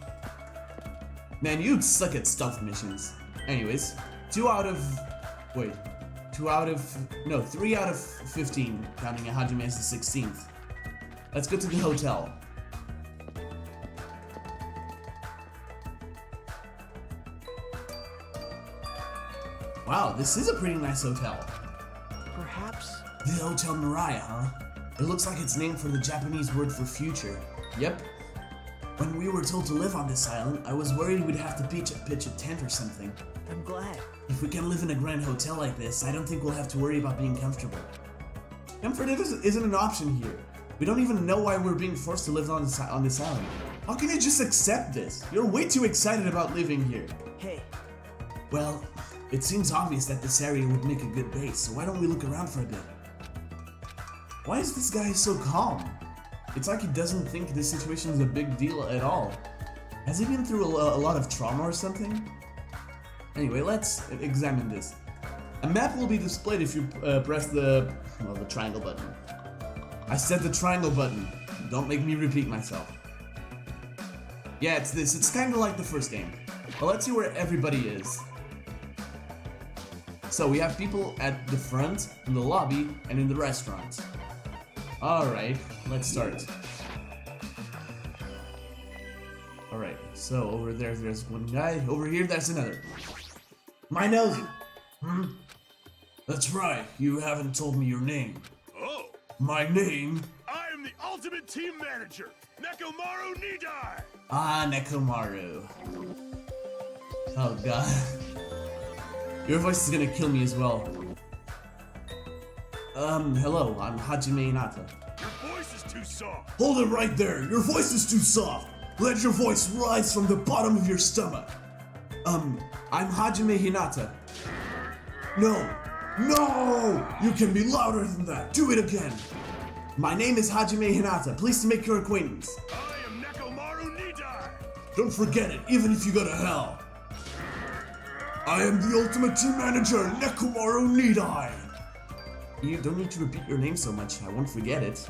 Man, you suck at stealth missions. Anyways, 3 out of 15, counting Hajime as the 16th. Let's go to the hotel. Wow, this is a pretty nice hotel. Perhaps. The Hotel Mariah, huh? It looks like it's named for the Japanese word for future. Yep. When we were told to live on this island, I was worried we'd have to pitch a tent or something. I'm glad. If we can live in a grand hotel like this, I don't think we'll have to worry about being comfortable. Comfort isn't an option here. We don't even know why we're being forced to live on this island. How can you just accept this? You're way too excited about living here. Hey, Well, it seems obvious that this area would make a good base, so why don't we look around for a bit? Why is this guy so calm? It's like he doesn't think this situation is a big deal at all. Has he been through a lot of trauma or something? Anyway, let's examine this. A map will be displayed if you press the triangle button. I said the triangle button. Don't make me repeat myself. Yeah, it's this. It's kind of like the first game. Well, let's see where everybody is. So we have people at the front, in the lobby, and in the restaurant. Alright, let's start. Alright, so over there's one guy. Over here, there's another. My nose! That's right, you haven't told me your name. Oh, My name? I am the ultimate team manager, Nekomaru Nidai. Ah, Nekomaru. Oh god. Your voice is gonna kill me as well. Hello, I'm Hajime Hinata. Your voice is too soft. Hold it right there! Your voice is too soft! Let your voice rise from the bottom of your stomach! I'm Hajime Hinata. No! No! You can be louder than that! Do it again! My name is Hajime Hinata. Pleased to make your acquaintance. I am Nekomaru Nidai. Don't forget it, even if you go to hell. I am the ultimate team manager, Nekomaru Nidai. You don't need to repeat your name so much. I won't forget it.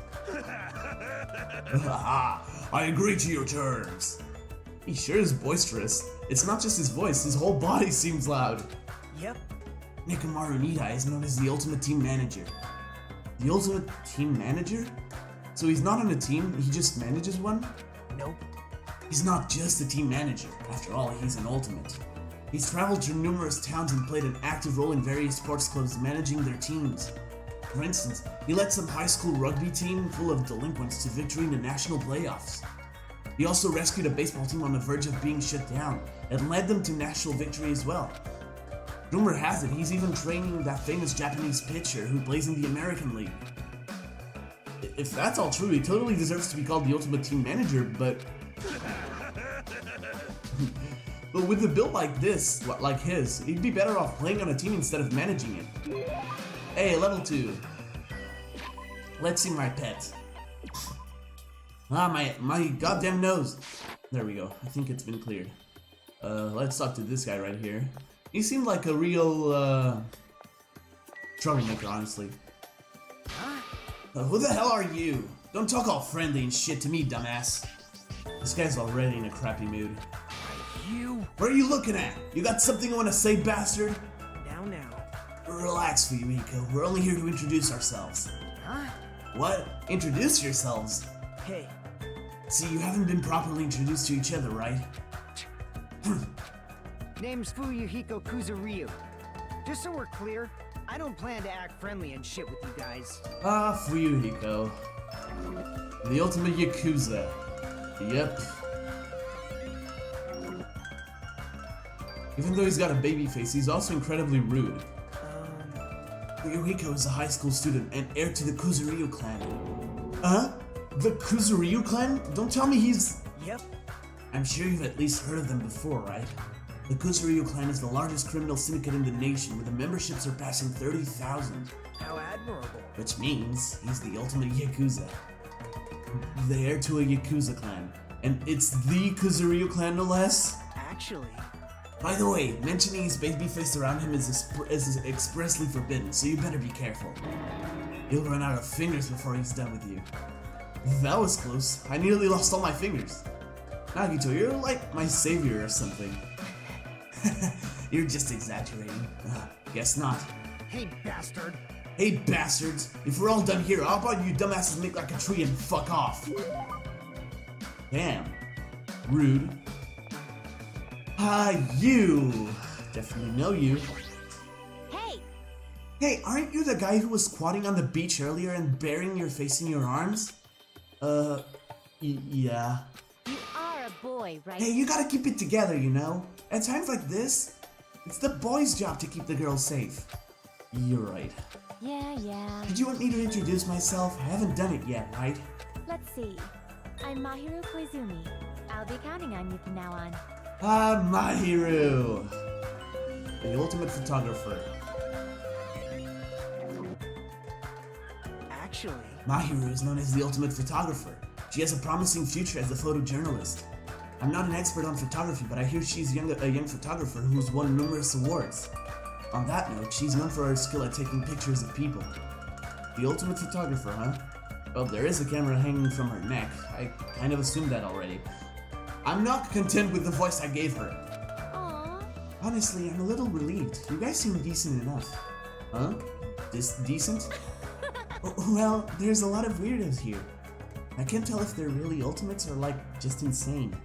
I agree to your terms. He sure is boisterous. It's not just his voice, his whole body seems loud. yep. Nekomaru Nidai is known as the ultimate team manager. The ultimate team manager? So he's not on a team, he just manages one? Nope. He's not just a team manager. After all, he's an ultimate. He's traveled to numerous towns and played an active role in various sports clubs managing their teams. For instance, he led some high school rugby team full of delinquents to victory in the national playoffs. He also rescued a baseball team on the verge of being shut down and led them to national victory as well. Rumor has it he's even training that famous Japanese pitcher who plays in the American League. If that's all true, he totally deserves to be called the ultimate team manager, but... But with a build like this, like his, he'd be better off playing on a team instead of managing it. Hey, level 2. Let's see my pet. Ah, my goddamn nose. There we go. I think it's been cleared. Let's talk to this guy right here. He seemed like a real, Troublemaker, honestly. Who the hell are you? Don't talk all friendly and shit to me, dumbass. This guy's already in a crappy mood. You. What are you looking at? You got something you want to say, bastard? Now. Relax, Fuyuhiko. We're only here to introduce ourselves. Huh? What? Introduce yourselves? Hey, See, you haven't been properly introduced to each other, right? Name's Fuyuhiko Kuzuryu. Just so we're clear, I don't plan to act friendly and shit with you guys. Ah, Fuyuhiko. The ultimate Yakuza. Yep. Even though he's got a baby face, he's also incredibly rude. Fuyuhiko is a high school student and heir to the Kuzuryu clan. The Kuzuryu clan? Don't tell me he's... Yep. I'm sure you've at least heard of them before, right? The Kuzuryu clan is the largest criminal syndicate in the nation, with a membership surpassing 30,000. How admirable. Which means he's the ultimate Yakuza. The heir to a Yakuza clan. And it's the Kuzuryu clan, no less? Actually, By the way, mentioning his baby face around him is expressly forbidden, so you better be careful. He'll run out of fingers before he's done with you. That was close. I nearly lost all my fingers. Nagito, you're like my savior or something. You're just exaggerating. Guess not. Hey, bastard. Hey, bastards! If we're all done here, how about you dumbasses make like a tree and fuck off? Damn. Rude. You! Definitely know you. Hey, Hey, aren't you the guy who was squatting on the beach earlier and burying your face in your arms? Yeah. You are a boy, right? Hey, you gotta keep it together, you know? At times like this, it's the boys' job to keep the girls safe. You're right. Yeah. Did you want me to introduce myself? I haven't done it yet, right? Let's see. I'm Mahiru Koizumi. I'll be counting on you from now on. Mahiru! The ultimate photographer. actually. Mahiru is known as the ultimate photographer. She has a promising future as a photojournalist. I'm not an expert on photography, but I hear she's a young photographer who's won numerous awards. On that note, she's known for her skill at taking pictures of people. The ultimate photographer, huh? Well, there is a camera hanging from her neck. I kind of assumed that already. I'm not content with the voice I gave her. Aww. Honestly, I'm a little relieved. You guys seem decent enough. Huh? Decent? Well, there's a lot of weirdos here. I can't tell if they're really ultimates or like just insane.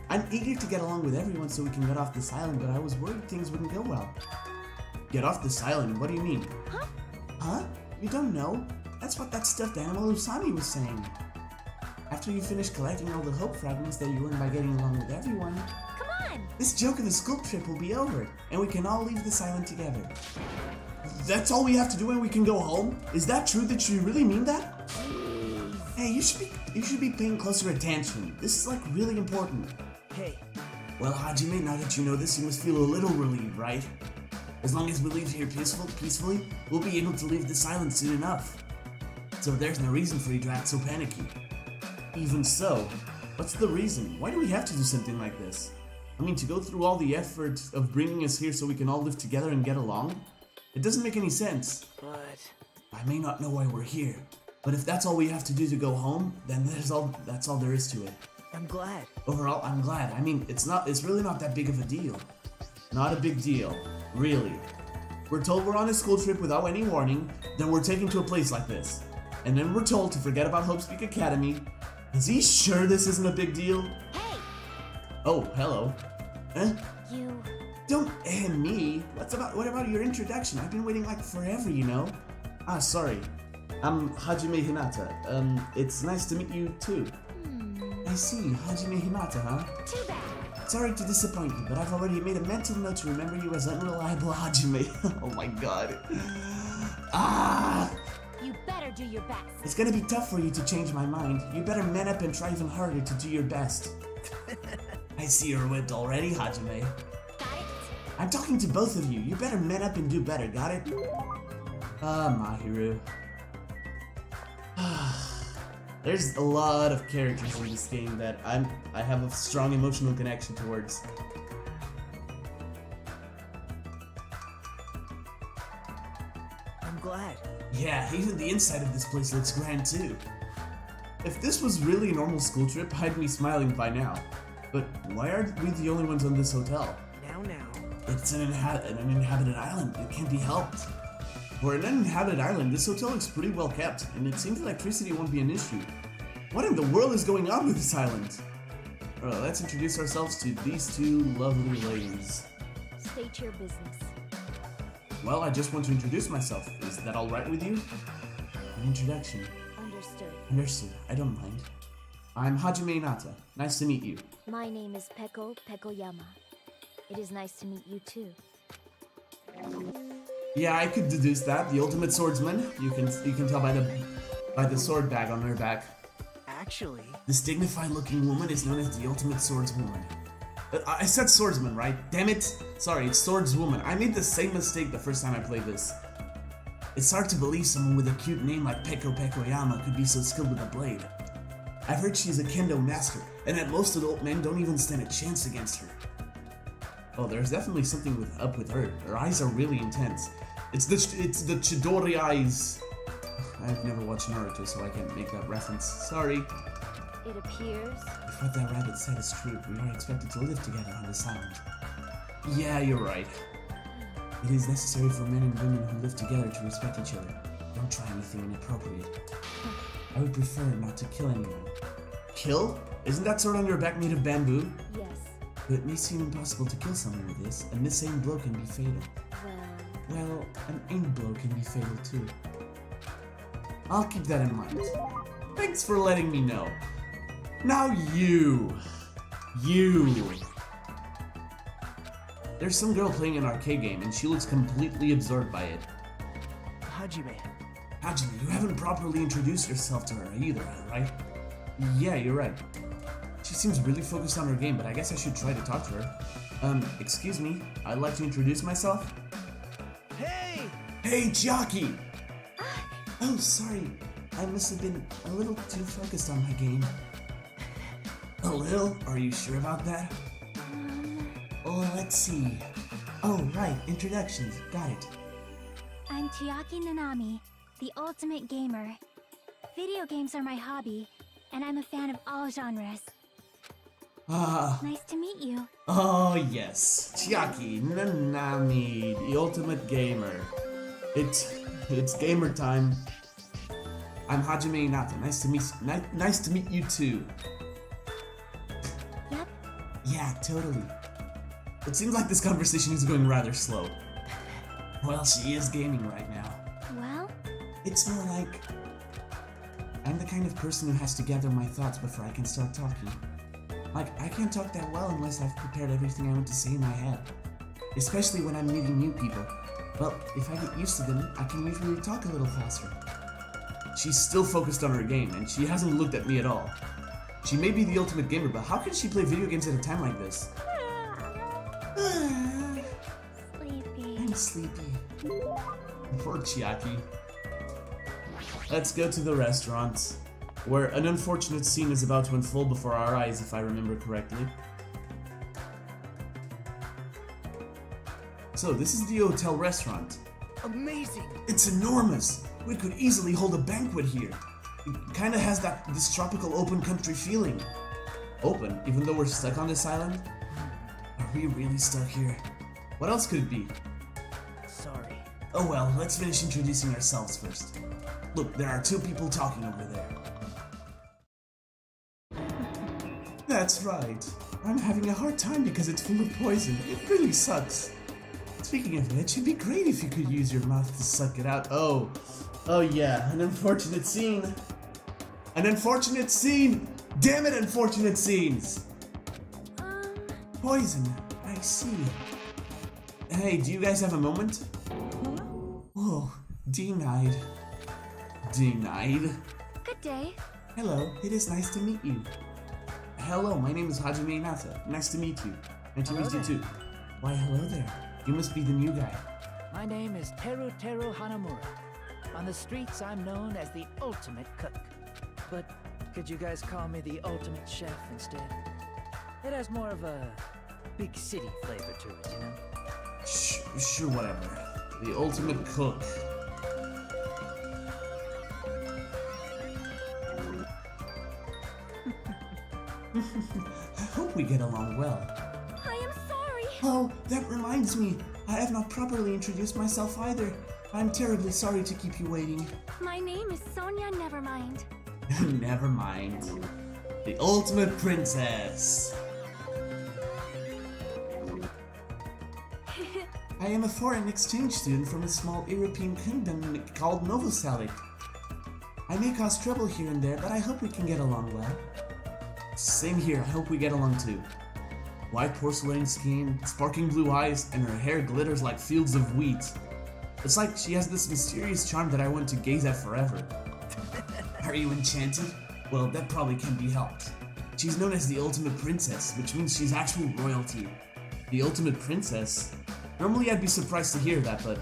I'm eager to get along with everyone so we can get off this island, but I was worried things wouldn't go well. Get off this island? What do you mean? Huh? Huh? You don't know? That's what that stuffed animal Usami was saying. After you finish collecting all the hope fragments that you earned by getting along with everyone, Come on! this joke of the school trip will be over, and we can all leave this island together. That's all we have to do and we can go home? Is that true? That you really mean that? Hey, you should be paying closer attention. This is like really important. Hey, Well, Hajime, now that you know this, you must feel a little relieved, right? As long as we leave here peacefully, we'll be able to leave this island soon enough. So there's no reason for you to act so panicky. Even so, what's the reason? Why do we have to do something like this? I mean, to go through all the effort of bringing us here so we can all live together and get along? It doesn't make any sense. but I may not know why we're here, but if that's all we have to do to go home, then that's all there is to it. I'm glad. Overall, I'm glad. I mean, it's really not that big of a deal. Not a big deal. Really. We're told we're on a school trip without any warning, then we're taken to a place like this. And then we're told to forget about Hope's Peak Academy. Is he sure this isn't a big deal? Hey! Oh, hello. Huh? You... Don't me. What about your introduction? I've been waiting like forever, you know. Ah, sorry. I'm Hajime Hinata. It's nice to meet you too. I see, Hajime Hinata, huh? Too bad. Sorry to disappoint you, but I've already made a mental note to remember you as unreliable Hajime. Oh my god. Ah! You better do your best. It's gonna be tough for you to change my mind. You better man up and try even harder to do your best. I see you're whipped already, Hajime. Got it? I'm talking to both of you. You better man up and do better, got it? Mahiru. There's a lot of characters in this game that I have a strong emotional connection towards. glad. Yeah, even the inside of this place looks grand too. If this was really a normal school trip, I'd be smiling by now. But why are we the only ones on this hotel? Now. It's an uninhabited island. It can't be helped. For an uninhabited island, this hotel looks pretty well kept, and it seems electricity won't be an issue. What in the world is going on with this island? Alright, let's introduce ourselves to these two lovely ladies. State your business. Well, I just want to introduce myself. Is that alright with you? An introduction. Understood. Understood. I don't mind. I'm Hajime Hinata. Nice to meet you. My name is Peko Pekoyama. It is nice to meet you too. Yeah, I could deduce that. The ultimate swordsman. You can tell by the sword bag on her back. Actually, This dignified-looking woman is known as the ultimate swordswoman. I said swordsman, right? Damn it! Sorry, it's swordswoman. I made the same mistake the first time I played this. It's hard to believe someone with a cute name like Peko Pekoyama could be so skilled with a blade. I've heard she's a kendo master, and that most adult men don't even stand a chance against her. Oh, there's definitely something up with her. Her eyes are really intense. It's the Chidori eyes. I've never watched Naruto, so I can't make that reference. Sorry. It appears. If what that rabbit said is true, we are expected to live together on this island. Yeah, you're right. It is necessary for men and women who live together to respect each other. Don't try anything inappropriate. I would prefer not to kill anyone. Kill? Isn't that sword on your back made of bamboo? Yes. But it may seem impossible to kill someone with this. A misaimed blow can be fatal. Well, an aimed blow can be fatal too. I'll keep that in mind. Thanks for letting me know. Now you. There's some girl playing an arcade game and she looks completely absorbed by it. Hajime. Hajime, you haven't properly introduced yourself to her either, right? Yeah, you're right. She seems really focused on her game, but I guess I should try to talk to her. Excuse me, I'd like to introduce myself. Hey! Hey, Chiaki! Oh, sorry. I must have been a little too focused on my game. A little? Are you sure about that? Oh, let's see. Oh, right, introductions. Got it. I'm Chiaki Nanami, the ultimate gamer. Video games are my hobby, and I'm a fan of all genres. Nice to meet you. Oh, yes. Chiaki Nanami, the ultimate gamer. It's gamer time. I'm Hajime Hinata. Nice to meet you too. Yep. Yeah, totally. It seems like this conversation is going rather slow. Well, she is gaming right now. Well? It's more like I'm the kind of person who has to gather my thoughts before I can start talking. Like, I can't talk that well unless I've prepared everything I want to say in my head. Especially when I'm meeting new people. Well, if I get used to them, I can usually talk a little faster. She's still focused on her game, and she hasn't looked at me at all. She may be the ultimate gamer, but how can she play video games at a time like this? Sleepy. I'm sleepy. Poor Chiaki. Let's go to the restaurant, where an unfortunate scene is about to unfold before our eyes, if I remember correctly. So, this is the hotel restaurant. Amazing! It's enormous! We could easily hold a banquet here. It kinda has this tropical open country feeling. Open, even though we're stuck on this island? Are we really stuck here? What else could it be? Sorry. Oh well, let's finish introducing ourselves first. Look, there are two people talking over there. That's right. I'm having a hard time because it's full of poison. It really sucks. Speaking of which, it'd be great if you could use your mouth to suck it out. Oh yeah, an unfortunate scene. An unfortunate scene! Damn it, unfortunate scenes! Poison, I see. Hey, do you guys have a moment? Whoa, denied. Denied? Good day. Hello, it is nice to meet you. Hello, my name is Hajime Hinata. Nice to meet you. And to meet you too. Why, hello there. You must be the new guy. My name is Teru Hanamura. On the streets, I'm known as the ultimate cook. But could you guys call me the ultimate chef instead? It has more of a big city flavor to it, you know? Sure, whatever. The ultimate cook. I hope we get along well. I am sorry. Oh, that reminds me. I have not properly introduced myself either. I'm terribly sorry to keep you waiting. My name is Sonia Nevermind. Never mind. The ultimate princess. I am a foreign exchange student from a small European kingdom called Novoselic. I may cause trouble here and there, but I hope we can get along well. Same here, I hope we get along too. White porcelain skin, sparkling blue eyes, and her hair glitters like fields of wheat. It's like she has this mysterious charm that I want to gaze at forever. Are you enchanted? Well, that probably can't be helped. She's known as the ultimate princess, which means she's actual royalty. The ultimate princess? Normally I'd be surprised to hear that, but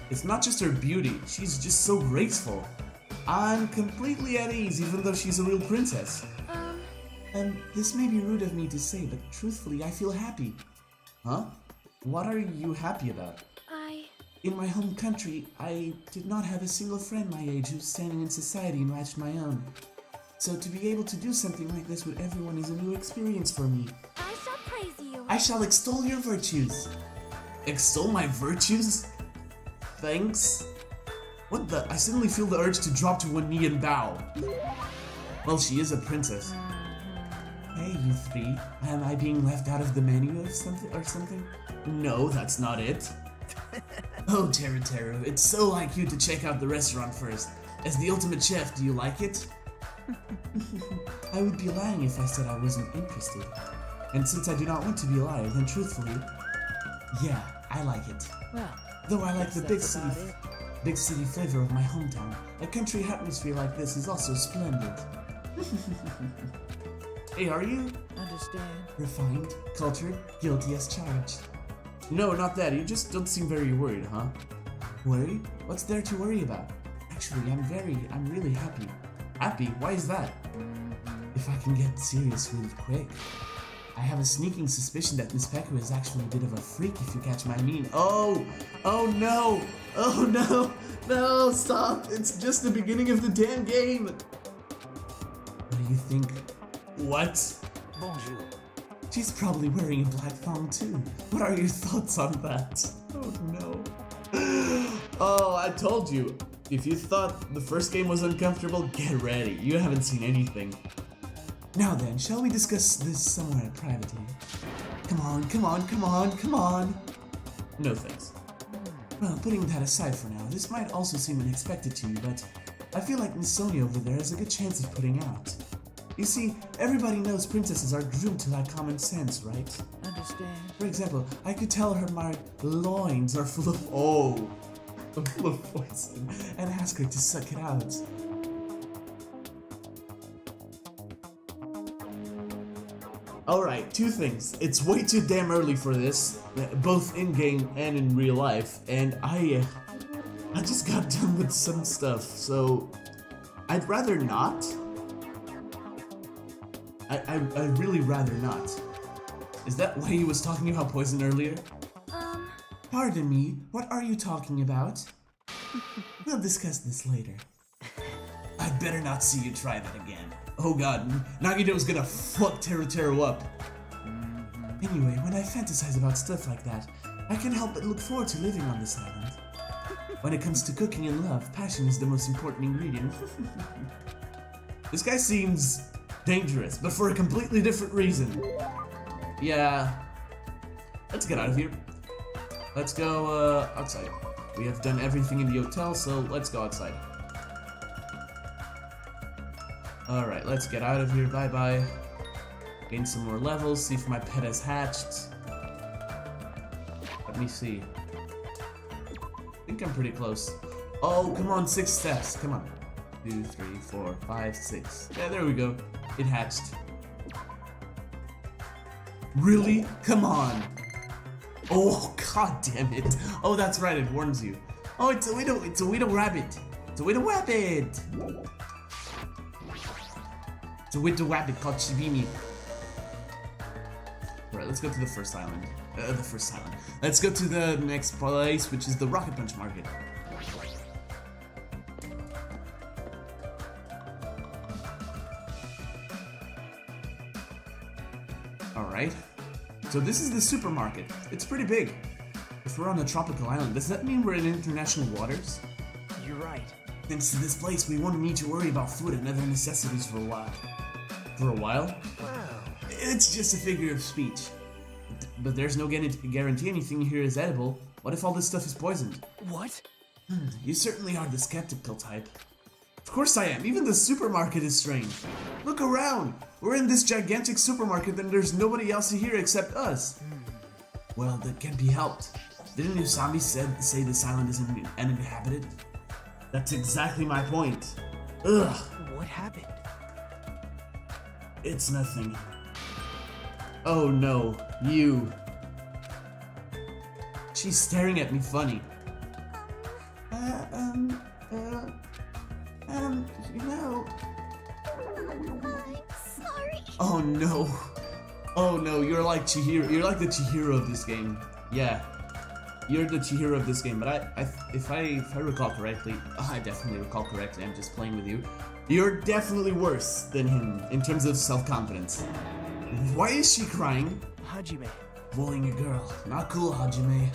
it's not just her beauty, she's just so graceful. I'm completely at ease even though she's a real princess. And this may be rude of me to say, but truthfully I feel happy. Huh? What are you happy about? In my home country, I did not have a single friend my age whose standing in society matched my own. So to be able to do something like this with everyone is a new experience for me. I shall praise you. I shall extol your virtues. Extol my virtues? Thanks? What the? I suddenly feel the urge to drop to one knee and bow. Well, she is a princess. Hey, you three. Am I being left out of the menu or something? No, that's not it. Oh, Teru, it's so like you to check out the restaurant first. As the ultimate chef, do you like it? I would be lying if I said I wasn't interested. And since I do not want to be a liar, then truthfully, yeah, I like it. Well, though I like the big that's about city flavor of my hometown. A country atmosphere like this is also splendid. Hey, are you? Understand? Refined, cultured, guilty as charged. No, not that. You just don't seem very worried, huh? Worried? What's there to worry about? Actually, I'm really happy. Happy? Why is that? If I can get serious really quick. I have a sneaking suspicion that Miss Peku is actually a bit of a freak, if you catch my meaning. Oh no! Oh no! No, stop! It's just the beginning of the damn game! What do you think? What? Bonjour. She's probably wearing a black thong too. What are your thoughts on that? Oh no. Oh, I told you. If you thought the first game was uncomfortable, get ready. You haven't seen anything. Now then, shall we discuss this somewhere privately? Come on. No thanks. Well, putting that aside for now, this might also seem unexpected to you, but I feel like Miss Sonia over there has a good chance of putting out. You see, everybody knows princesses are groomed to lack common sense, right? Understand? For example, I could tell her my loins are full of full of poison, and ask her to suck it out. Alright, two things. It's way too damn early for this, both in-game and in real life, and I just got done with some stuff, so I'd rather not. I'd really rather not. Is that why he was talking about poison earlier? Pardon me, what are you talking about? We'll discuss this later. I'd better not see you try that again. Oh god, Nagito's gonna fuck Teru up. Anyway, when I fantasize about stuff like that, I can't help but look forward to living on this island. When it comes to cooking and love, passion is the most important ingredient. This guy seems dangerous, but for a completely different reason. Yeah. Let's get out of here. Let's go outside. We have done everything in the hotel, so let's go outside. Alright, let's get out of here. Bye-bye. Gain some more levels, see if my pet has hatched. Let me see. I think I'm pretty close. Oh, come on, 6 steps. Come on. 2, 3, 4, 5, 6. Yeah, there we go. It hatched. Really? Come on. Oh, god damn it. Oh, that's right, it warns you. Oh, it's a widow rabbit. It's a widow rabbit. It's a widow rabbit called Shibimi. Alright, let's go to the first island. Let's go to the next place, which is the Rocket Punch Market. Alright. So this is the supermarket. It's pretty big. If we're on a tropical island, does that mean we're in international waters? You're right. Thanks to this place, we won't need to worry about food and other necessities for a while. For a while? Wow. It's just a figure of speech. But there's no guarantee anything here is edible. What if all this stuff is poisoned? What? You certainly are the skeptical type. Of course I am. Even the supermarket is strange. Look around. We're in this gigantic supermarket and there's nobody else here except us. Well, that can't be helped. Didn't Usami say this island isn't uninhabited? That's exactly my point. Ugh. What happened? It's nothing. Oh no, you. She's staring at me funny. You know. I'm sorry. Oh no. Oh no, you're like Chihiro. You're like the Chihiro of this game. Yeah. You're the Chihiro of this game, but if I recall correctly, I definitely recall correctly, I'm just playing with you. You're definitely worse than him in terms of self-confidence. Why is she crying? Hajime. Bullying a girl. Not cool, Hajime.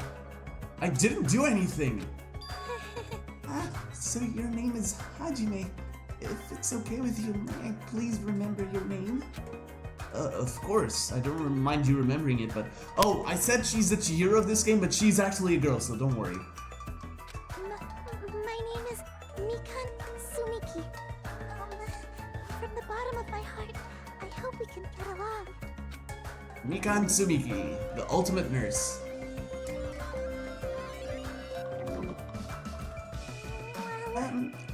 I didn't do anything. So your name is Hajime. If it's okay with you, may I please remember your name? Of course. I don't mind you remembering it, but... Oh, I said she's the Chihiro of this game, but she's actually a girl, so don't worry. My name is Mikan Sumiki. From the bottom of my heart, I hope we can get along. Mikan Sumiki, the ultimate nurse.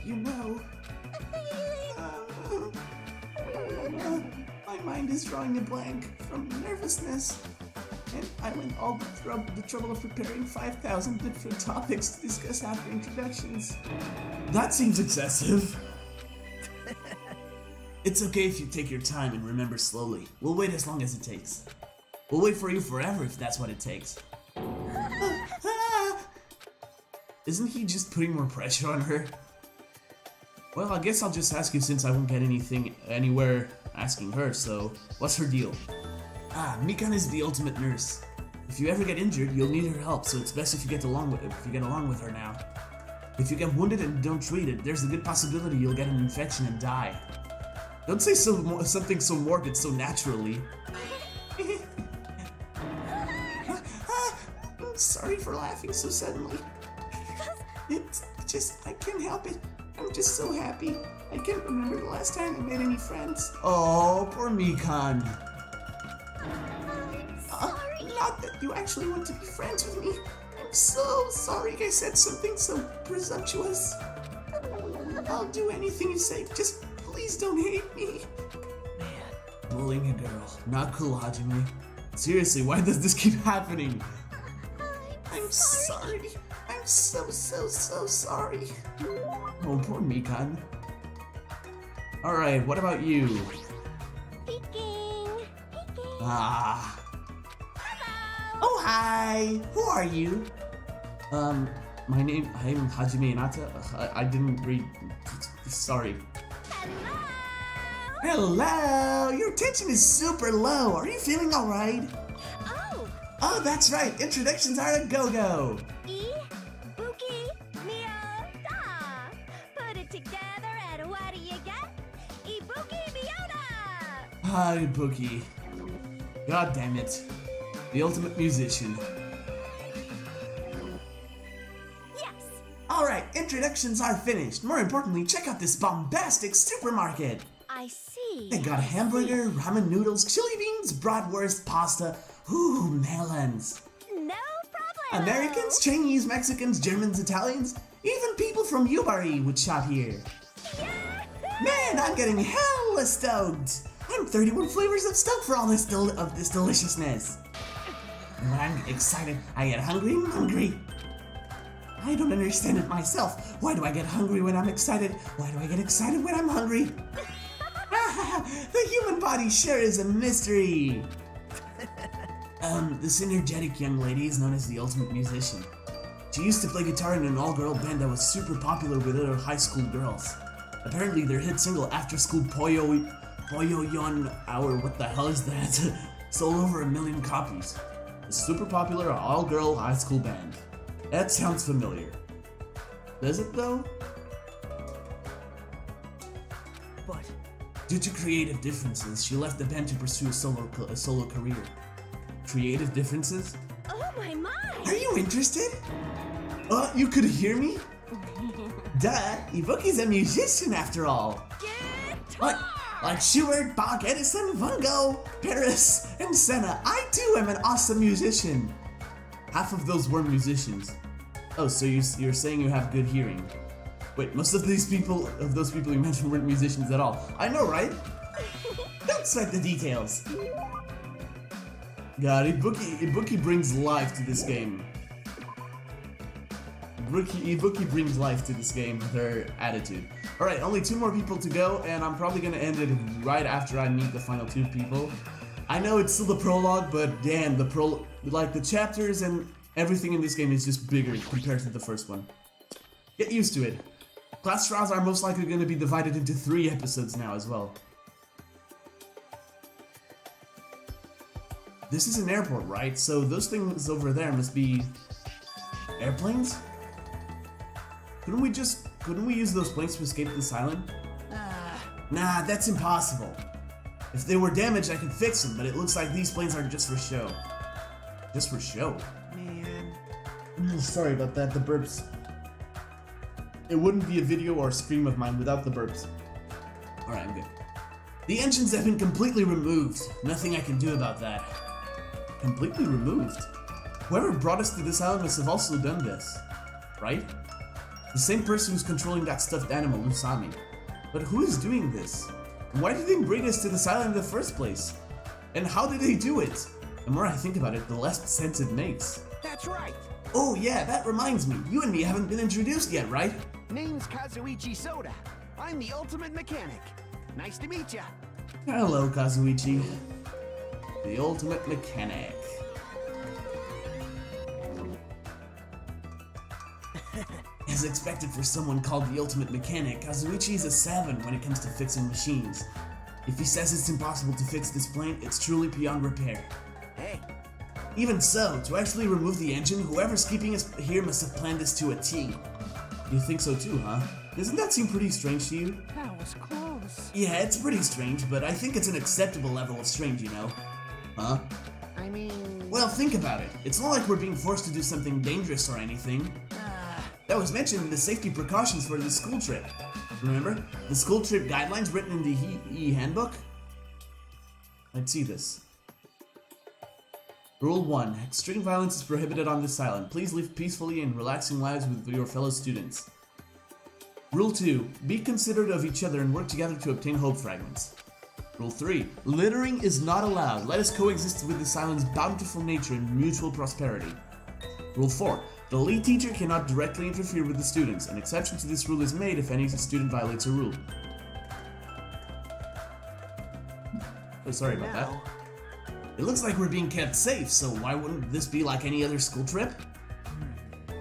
You know... my mind is drawing a blank from nervousness. And I went all the trouble of preparing 5,000 different topics to discuss after introductions. That seems excessive. It's okay if you take your time and remember slowly. We'll wait as long as it takes. We'll wait for you forever if that's what it takes. Isn't he just putting more pressure on her? Well, I guess I'll just ask you since I won't get anywhere asking her, so what's her deal? Mikan is the ultimate nurse. If you ever get injured, you'll need her help, so it's best if you get along with her now. If you get wounded and don't treat it, there's a good possibility you'll get an infection and die. Don't say something so morbid so naturally. I'm sorry for laughing so suddenly. It's just, I can't help it. I'm just so happy. I can't remember the last time I made any friends. Oh, poor Mikan. Not that you actually want to be friends with me. I'm so sorry I said something so presumptuous. I'll do anything you say. Just please don't hate me. Man. Bullying a girl. Not cool, Hajime. Seriously, why does this keep happening? I'm sorry. I'm so sorry. Oh, poor Mikan. Alright, what about you? Peeking. Ah. Oh, hi! Who are you? I'm Hajime Hinata. I didn't read. Sorry. Hello! Your tension is super low. Are you feeling alright? Oh, that's right. Introductions are a go-go. Ibuki Miyota. Put it together and what do you get? Ibuki Miyota. Hi, Ibuki. God damn it. The ultimate musician. Yes. Alright, introductions are finished. More importantly, check out this bombastic supermarket. I see. They got hamburger, ramen noodles, chili beans, bratwurst, pasta, ooh, melons. No problem. Americans, Chinese, Mexicans, Germans, Italians, even people from Yubari would shop here. Yeah. Man, I'm getting hella stoked. I'm 31 flavors of stoked for all this deliciousness. When I'm excited, I get hungry and hungry. I don't understand it myself. Why do I get hungry when I'm excited? Why do I get excited when I'm hungry? The human body sure is a mystery. This energetic young lady is known as the ultimate musician. She used to play guitar in an all-girl band that was super popular with other high school girls. Apparently their hit single After School Poyo Yon Hour, what the hell is that? sold over 1 million copies. A super popular all-girl high school band. That sounds familiar. Does it though? But Due to creative differences, she left the band to pursue a solo career. Creative differences? Oh my! Are you interested? You could hear me? Duh, Ibuki's a musician after all. Like Schubert, Bach, Edison, Van Gogh, Paris, and Senna, I too am an awesome musician. Half of those were musicians. Oh, so you're saying you have good hearing. Wait, most of those people you mentioned weren't musicians at all. I know, right? Don't sweat the details. God, Ibuki brings life to this game. Ibuki brings life to this game with her attitude. Alright, only 2 more people to go, and I'm probably gonna end it right after I meet the final 2 people. I know it's still the prologue, but damn, the chapters and everything in this game is just bigger compared to the first one. Get used to it. Class trials are most likely gonna be divided into 3 episodes now as well. This is an airport, right? So those things over there must be airplanes? Couldn't we use those planes to escape this island? Nah, that's impossible. If they were damaged, I could fix them, but it looks like these planes are just for show. Just for show? man, Sorry about that, the burps. It wouldn't be a video or a stream of mine without the burps. Alright, I'm good. The engines have been completely removed. Nothing I can do about that. Completely removed? Whoever brought us to this island must have also done this. Right? The same person who's controlling that stuffed animal, Usami. But who is doing this? And why did they bring us to this island in the first place? And how did they do it? The more I think about it, the less sense it makes. That's right. Oh yeah, that reminds me. You and me haven't been introduced yet, right? Name's Kazuichi Soda. I'm the ultimate mechanic. Nice to meet ya. Hello, Kazuichi. The ultimate mechanic. As expected for someone called the ultimate mechanic, Kazuichi is a 7 when it comes to fixing machines. If he says it's impossible to fix this plane, it's truly beyond repair. Hey, Even so, to actually remove the engine, whoever's keeping us here must have planned this to a T. You think so too, huh? Doesn't that seem pretty strange to you? that was close. Yeah, it's pretty strange, but I think it's an acceptable level of strange, you know? Huh? I mean... Well, think about it. It's not like we're being forced to do something dangerous or anything. That was mentioned in the safety precautions for the school trip. Remember? The school trip guidelines written in the e-handbook? Let's see this. Rule 1. Extreme violence is prohibited on this island. Please live peacefully and relaxing lives with your fellow students. Rule 2. Be considerate of each other and work together to obtain hope fragments. Rule 3. Littering is not allowed. Let us coexist with this island's bountiful nature and mutual prosperity. Rule 4. The lead teacher cannot directly interfere with the students. An exception to this rule is made if any student violates a rule. Oh, sorry about that. It looks like we're being kept safe, so why wouldn't this be like any other school trip?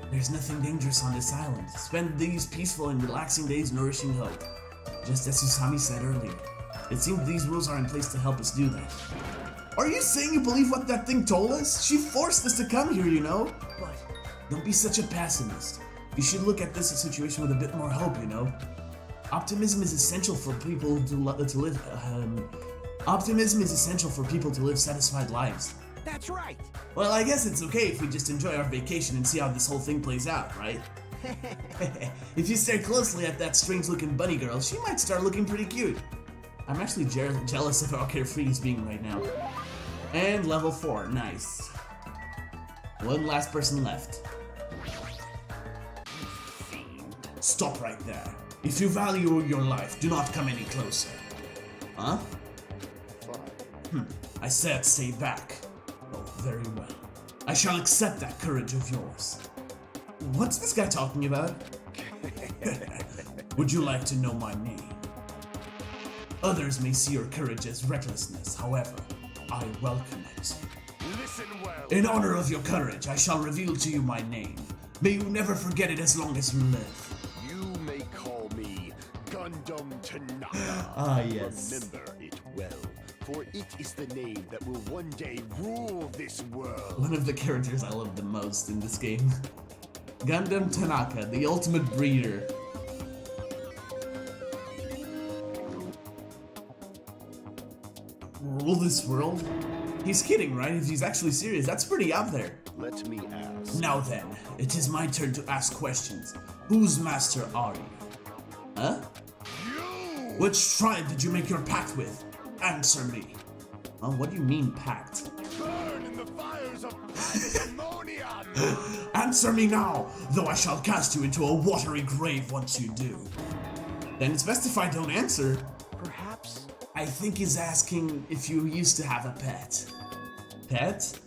There's nothing dangerous on this island. Spend these peaceful and relaxing days nourishing hope. Just as Usami said earlier. It seems these rules are in place to help us do that. Are you saying you believe what that thing told us? She forced us to come here, you know? But Don't be such a pessimist. You should look at this situation with a bit more hope, you know? Optimism is essential for people Optimism is essential for people to live satisfied lives. That's right. Well, I guess it's okay if we just enjoy our vacation and see how this whole thing plays out, right? If you stare closely at that strange-looking bunny girl, she might start looking pretty cute. I'm actually jealous of how carefree he's being right now. And level 4, nice. One last person left. Stop right there. If you value your life, do not come any closer. Huh? I said stay back. Oh, very well. I shall accept that courage of yours. What's this guy talking about? Would you like to know my name? Others may see your courage as recklessness, however, I welcome it. Listen well. In honor of your courage, I shall reveal to you my name. May you never forget it as long as you live. You may call me Gundam Tanaka. Ah, yes. Remember it well. for it is the name that will one day rule this world. One of the characters I love the most in this game. Gundam Tanaka, the ultimate breeder. Rule this world? He's kidding, right? If he's actually serious, that's pretty out there. Let me ask. Now then, it is my turn to ask questions. Whose master are you? Huh? You! Which tribe did you make your pact with? Answer me. What do you mean, pact? Burn in the fires of pandemonium! Answer me now, though I shall cast you into a watery grave once you do. Then it's best if I don't answer. Perhaps. I think he's asking if you used to have a pet. Pet?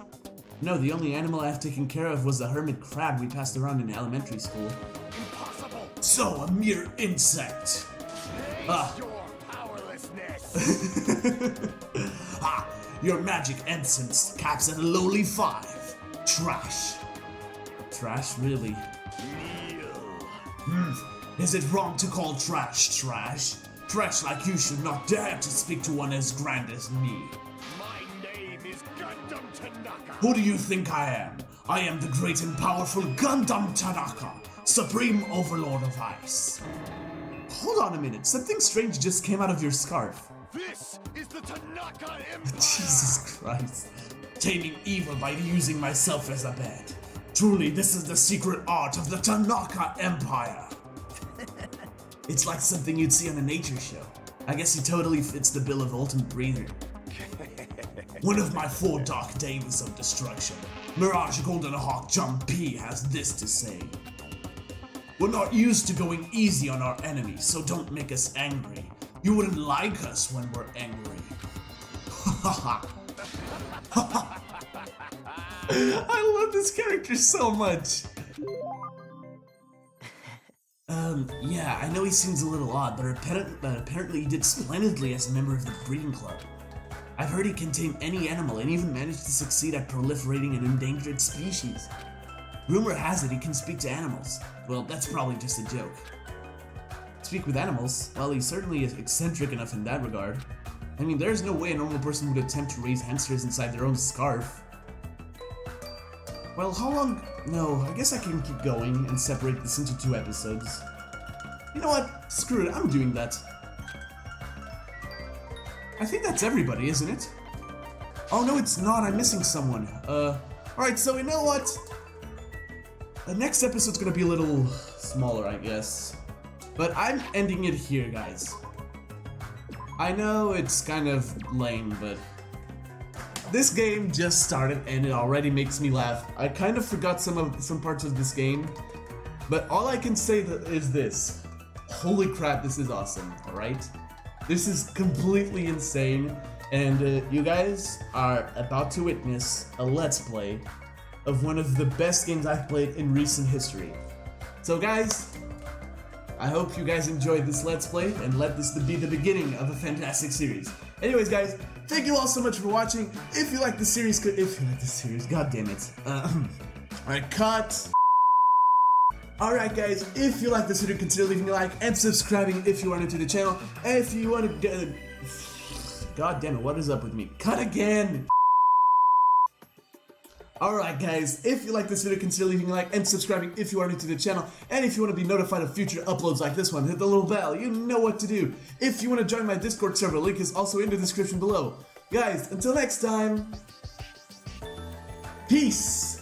No, the only animal I've taken care of was the hermit crab we passed around in elementary school. Impossible! So, a mere insect. Face your powerlessness! Ha! Your magic ensign caps at a lowly 5. Trash. Trash, really? Kneel. Is it wrong to call trash trash? Trash like you should not dare to speak to one as grand as me. My name is Gundam Tanaka. Who do you think I am? I am the great and powerful Gundam Tanaka, Supreme Overlord of Ice. Hold on a minute, something strange just came out of your scarf. This is the Tanaka Empire. Jesus Christ. Taming evil by using myself as a bed. Truly, this is the secret art of the Tanaka Empire. It's like something you'd see on a nature show. I guess he totally fits the bill of ultimate breeder. One of my 4 dark days of destruction, Mirage Golden Hawk Jump P has this to say. We're not used to going easy on our enemies, so don't make us angry. You wouldn't like us when we're angry. I love this character so much. Yeah, I know he seems a little odd, but apparently he did splendidly as a member of the breeding club. I've heard he can tame any animal and even managed to succeed at proliferating an endangered species. Rumor has it he can speak to animals. Well, that's probably just a joke. Speak with animals? Well, he certainly is eccentric enough in that regard. I mean, there's no way a normal person would attempt to raise hamsters inside their own scarf. Well, how long? No, I guess I can keep going and separate this into 2 episodes. You know what? Screw it, I'm doing that. I think that's everybody, isn't it? Oh no, it's not, I'm missing someone. Alright, so you know what? The next episode's gonna be a little smaller, I guess. But I'm ending it here, guys. I know it's kind of lame, but this game just started and it already makes me laugh. I kind of forgot some parts of this game, but all I can say is this. Holy crap, this is awesome, alright? This is completely insane, and you guys are about to witness a Let's Play of one of the best games I've played in recent history. So guys, I hope you guys enjoyed this Let's Play, and let this be the beginning of a fantastic series. Anyways guys, thank you all so much for watching. If you like the series, god damn it. Alright, cut. Alright guys, if you like this video, consider leaving a like and subscribing if you are new to the channel. And if you want to god damn it, what is up with me? Cut again! Alright guys, if you like this video, consider leaving a like and subscribing if you are new to the channel. And if you want to be notified of future uploads like this one, hit the little bell, you know what to do. If you want to join my Discord server, link is also in the description below. Guys, until next time, peace!